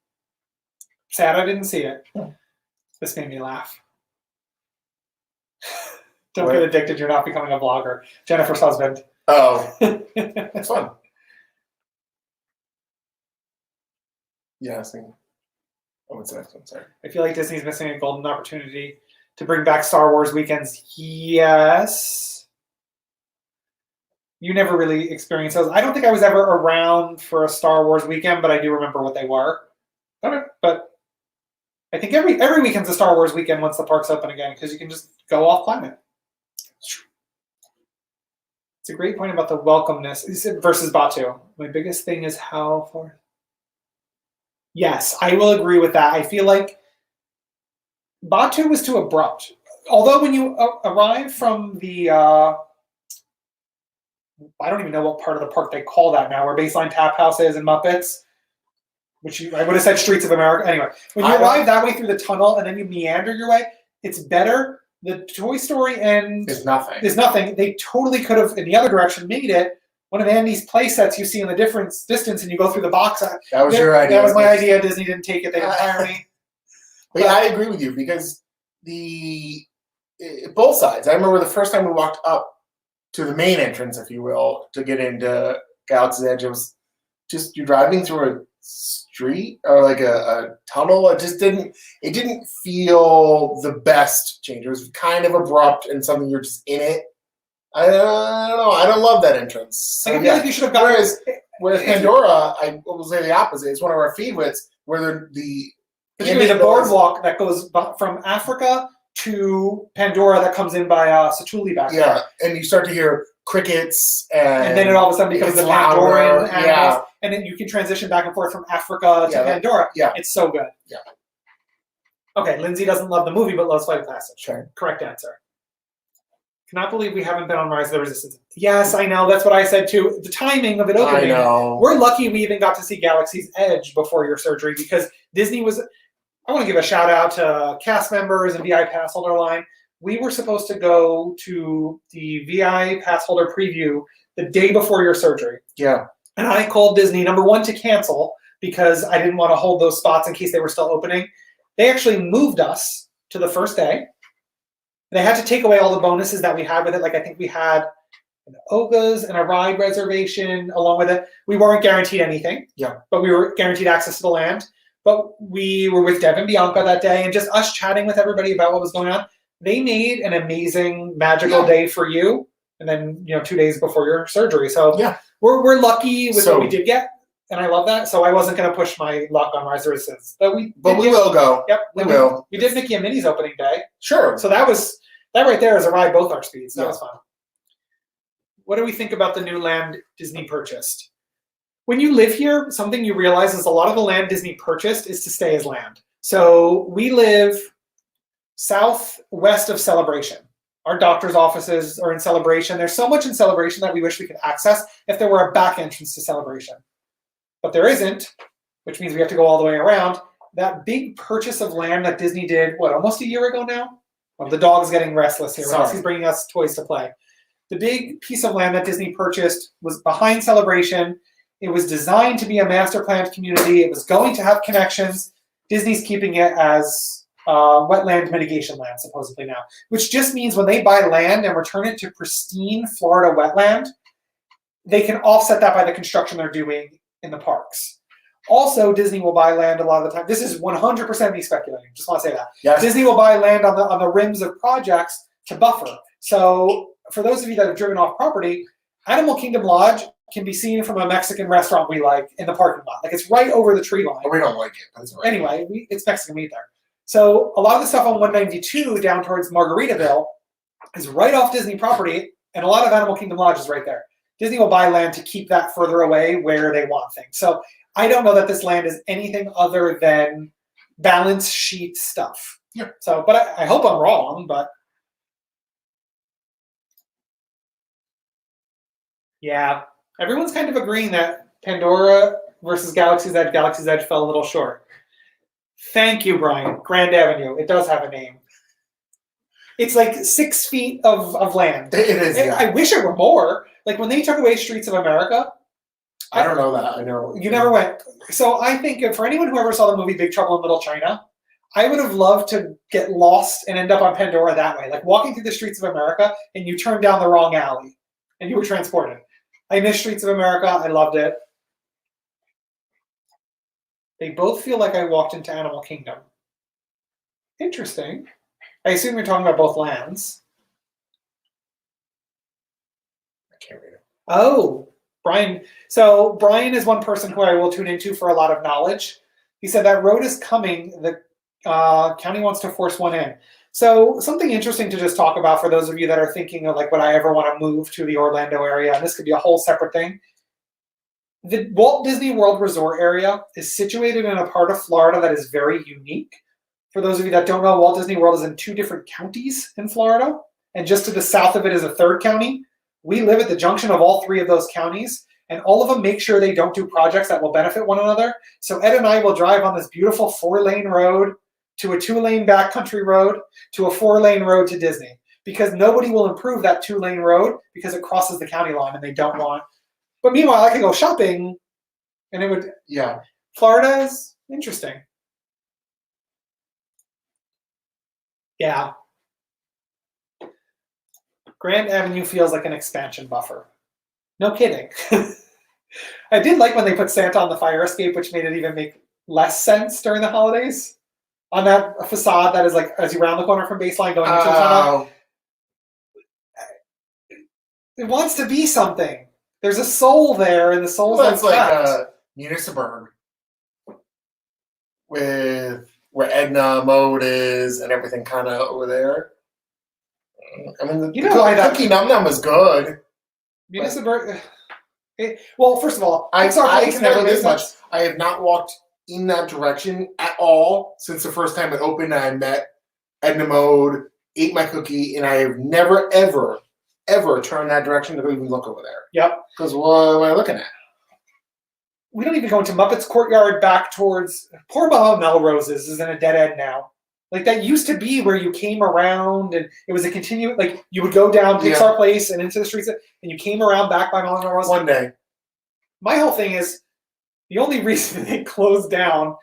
sad I didn't see it. This made me laugh. Don't get addicted. You're not becoming a vlogger. Jennifer's husband. Oh. It's fun. Yeah, I was thinking. Oh, what's the next one? Sorry. I feel like Disney's missing a golden opportunity to bring back Star Wars weekends. Yes. You never really experienced those. I don't think I was ever around for a Star Wars weekend, but I do remember what they were. Okay, but I think every weekend's a Star Wars weekend once the parks open again, because you can just go off planet. It's a great point about the welcomeness versus Batu. My biggest thing is how far. Yes, I will agree with that. I feel like Batu was too abrupt. Although when you arrive from the, I don't even know what part of the park they call that now, where Baseline Tap House is and Muppets, I would have said Streets of America. Anyway, when you arrive that way through the tunnel and then you meander your way, it's better. The Toy Story end is nothing. They totally could have, in the other direction, made it one of Andy's play sets you see in the distance and you go through the box. That was your idea. That was my idea. Disney didn't take it. They didn't hire me. But yeah, I agree with you because both sides. I remember the first time we walked up to the main entrance, if you will, to get into Galaxy's Edge. It was just you're driving through a street or like a tunnel. It didn't feel the best change. It was kind of abrupt and something you're just in it. I don't know. I don't love that entrance. So, I feel like you should have gotten. Whereas Pandora, I will say the opposite. It's one of our favorites where the boardwalk that goes from Africa to Pandora that comes in by Satuli back there. And you start to hear crickets, and then it all of a sudden becomes the Pandoran animals, yeah. And then you can transition back and forth from Africa to Pandora. Yeah, it's so good. Yeah. Okay, Lindsay doesn't love the movie, but loves Flight of Passage. Sure. Correct answer. Cannot believe we haven't been on Rise of the Resistance. Yes, I know. That's what I said too. The timing of it opening. I know. We're lucky we even got to see Galaxy's Edge before your surgery because Disney was. I want to give a shout out to cast members and VI pass holder line. We were supposed to go to the VI pass holder preview the day before your surgery. Yeah. And I called Disney, number one, to cancel because I didn't want to hold those spots in case they were still opening. They actually moved us to the first day. They had to take away all the bonuses that we had with it. Like I think we had an Oga's and a ride reservation along with it. We weren't guaranteed anything. Yeah. But we were guaranteed access to the land. But we were with Dev and Bianca that day and just us chatting with everybody about what was going on. They made an amazing, magical day for you. And then, 2 days before your surgery. So we're lucky with what we did get. And I love that. So I wasn't going to push my luck on Rise of the Resistance. But we will go. Yep. We will. We did Mickey and Minnie's opening day. Sure. So that right there is a ride both our speeds. That was fun. What do we think about the new land Disney purchased? When you live here, something you realize is a lot of the land Disney purchased is to stay as land. So we live southwest of Celebration. Our doctor's offices are in Celebration. There's so much in Celebration that we wish we could access if there were a back entrance to Celebration. But there isn't, which means we have to go all the way around. That big purchase of land that Disney did, almost a year ago now? Well, the dog's getting restless here. Right? He's bringing us toys to play. The big piece of land that Disney purchased was behind Celebration. It was designed to be a master planned community. It was going to have connections. Disney's keeping it as wetland mitigation land, supposedly now, which just means when they buy land and return it to pristine Florida wetland, they can offset that by the construction they're doing in the parks. Also, Disney will buy land a lot of the time. This is 100% me speculating. Just want to say that. Yes. Disney will buy land on the rims of projects to buffer. So for those of you that have driven off property, Animal Kingdom Lodge can be seen from a Mexican restaurant we like in the parking lot. Like it's right over the tree line. We don't like it. That's right. Anyway, it's Mexican meat there. So a lot of the stuff on 192 down towards Margaritaville is right off Disney property, and a lot of Animal Kingdom Lodge is right there. Disney will buy land to keep that further away where they want things. So I don't know that this land is anything other than balance sheet stuff. Yeah. So, but I hope I'm wrong, but yeah. Everyone's kind of agreeing that Pandora versus Galaxy's Edge fell a little short. Thank you, Brian. Grand Avenue. It does have a name. It's like 6 feet of land. It is. Yeah. I wish it were more. Like when they took away Streets of America. I don't know that. I know. You never went. So I think for anyone who ever saw the movie Big Trouble in Little China, I would have loved to get lost and end up on Pandora that way. Like walking through the Streets of America and you turned down the wrong alley and you were transported. I miss Streets of America. I loved it. They both feel like I walked into Animal Kingdom. Interesting. I assume you're talking about both lands. I can't read it. Oh, Brian. So Brian is one person who I will tune into for a lot of knowledge. He said that road is coming. The County wants to force one in. So something interesting to just talk about for those of you that are thinking of like, would I ever want to move to the Orlando area? And this could be a whole separate thing. The Walt Disney World Resort area is situated in a part of Florida that is very unique. For those of you that don't know, Walt Disney World is in 2 different counties in Florida, and just to the south of it is a 3rd county. We live at the junction of all 3 of those counties, and all of them make sure they don't do projects that will benefit one another. So Ed and I will drive on this beautiful 4-lane road to a 2-lane backcountry road to a 4-lane road to Disney, because nobody will improve that 2-lane road because it crosses the county line and they don't want. But meanwhile, I could go shopping and it would. Yeah. Florida is interesting. Yeah. Grand Avenue feels like an expansion buffer. No kidding. I did like when they put Santa on the fire escape, which made it even make less sense during the holidays. On that facade that is like as you round the corner from baseline going into the tunnel. It wants to be something. There's a soul there, and the soul's it's like Municiburg with where Edna Mode is and everything kind of over there. I mean, the Cookie Num Num was good. Municiburg. Well, first of all, I can tell you this much: I have not walked in that direction at all since the first time it opened. I met Edna Mode, ate my cookie, and I have never ever turned that direction to even look over there. Yep. Because what am I looking at? We don't even go into Muppets Courtyard back towards poor Mama Melrose's is in a dead end now. Like that used to be where you came around and it was a continuous, like you would go down Pixar Place and into the streets and you came around back by Mama Melrose. One day. My whole thing is the only reason they closed down,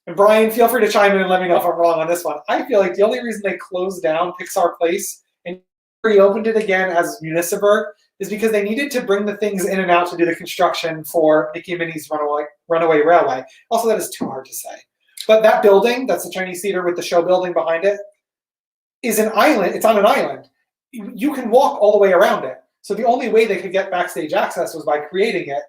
and Brian, feel free to chime in and let me know if I'm wrong on this one. I feel like the only reason they closed down Pixar Place and reopened it again as Municiburg is because they needed to bring the things in and out to do the construction for Mickey and Minnie's Runaway Railway. Also, that is too hard to say. But that building, that's the Chinese theater with the show building behind it, is an island. It's on an island. You can walk all the way around it. So the only way they could get backstage access was by creating it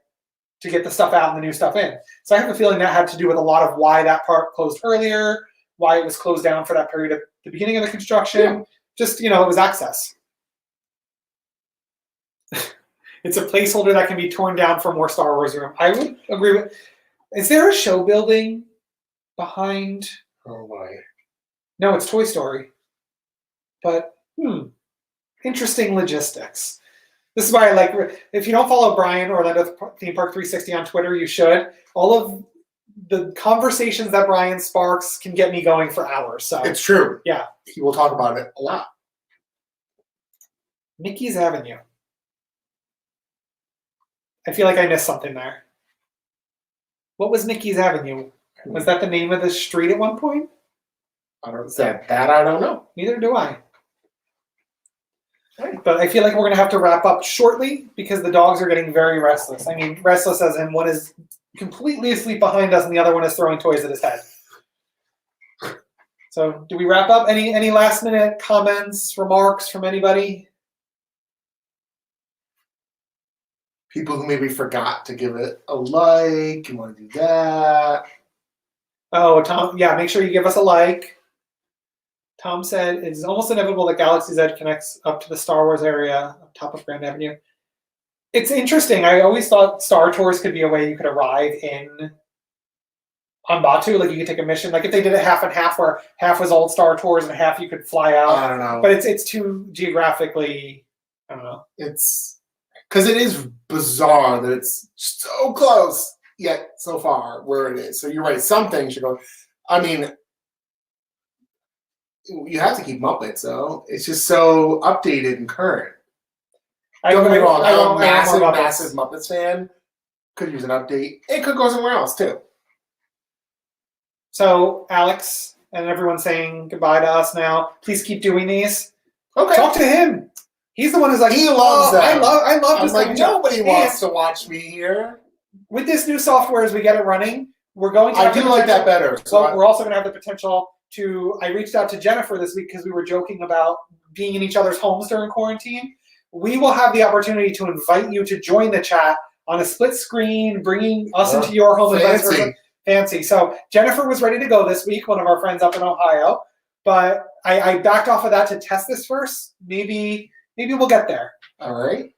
to get the stuff out and the new stuff in. So I have a feeling that had to do with a lot of why that part closed earlier, why it was closed down for that period at the beginning of the construction. Yeah. Just, it was access. It's a placeholder that can be torn down for more Star Wars room. I would agree with. Is there a show building behind? Oh my. No, it's Toy Story. But interesting logistics. This is why I like. If you don't follow Brian Orlando Theme Park 360 on Twitter, you should. All of the conversations that Brian sparks can get me going for hours. So it's true. Yeah, he will talk about it a lot. Mickey's Avenue. I feel like I missed something there. What was Mickey's Avenue? Was that the name of the street at one point? I don't know. Neither do I. But I feel like we're going to have to wrap up shortly because the dogs are getting very restless. I mean, restless as in one is completely asleep behind us and the other one is throwing toys at his head. So do we wrap up? Any last minute comments, remarks from anybody? People who maybe forgot to give it a like, you want to do that. Oh, Tom, yeah, make sure you give us a like. Tom said, it's almost inevitable that Galaxy's Edge connects up to the Star Wars area on top of Grand Avenue. It's interesting. I always thought Star Tours could be a way you could arrive in on Batu. Like you could take a mission. Like if they did it half and half where half was old Star Tours and half you could fly out. I don't know. But it's too geographically, I don't know. It's because it is bizarre that it's so close yet so far where it is. So you're right. Some things should go. I mean, you have to keep Muppets, though. It's just so updated and current. Don't get me wrong. I'm a massive Muppets fan. Could use an update. It could go somewhere else, too. So, Alex and everyone saying goodbye to us now. Please keep doing these. Okay. Talk to him. He's the one who's like, he loves that. I love this. Like, nobody wants to watch me here. With this new software, as we get it running, we're going to. I do like that better. So we're also going to have the potential to. I reached out to Jennifer this week because we were joking about being in each other's homes during quarantine. We will have the opportunity to invite you to join the chat on a split screen, bringing us into your home and vice versa. fancy. So Jennifer was ready to go this week, one of our friends up in Ohio, but I backed off of that to test this first. Maybe we'll get there. All right.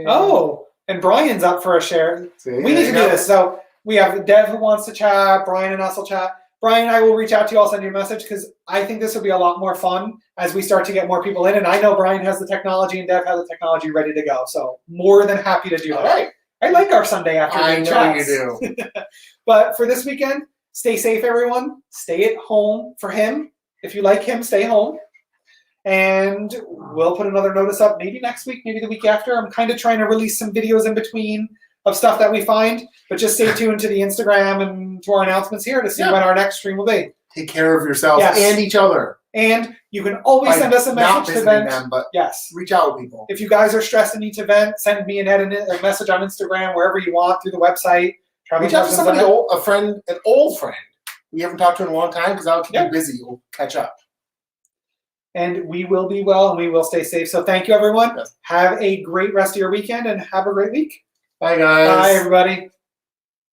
Oh, and Brian's up for a share. We need to do this. So we have Dev who wants to chat. Brian and us will chat. Brian and I will reach out to you. I'll send you a message because I think this will be a lot more fun as we start to get more people in. And I know Brian has the technology and Dev has the technology ready to go. So more than happy to do that. All right. I like our Sunday afternoon chats. I know you do. But for this weekend, stay safe, everyone. Stay at home for him. If you like him, stay home. And we'll put another notice up maybe next week, maybe the week after. I'm kind of trying to release some videos in between of stuff that we find. But just stay tuned to the Instagram and to our announcements here to see when our next stream will be. Take care of yourself and each other. And you can always send us a message to vent. Them, but yes. Reach out to people. If you guys are stressed and need to vent, send me a message on Instagram, wherever you want, through the website. Reach out to somebody, a friend, an old friend. We haven't talked to in a long time because I'll keep you busy. We'll catch up. And we will be well and we will stay safe. So thank you, everyone. Yes. Have a great rest of your weekend and have a great week. Bye, guys. Bye, everybody.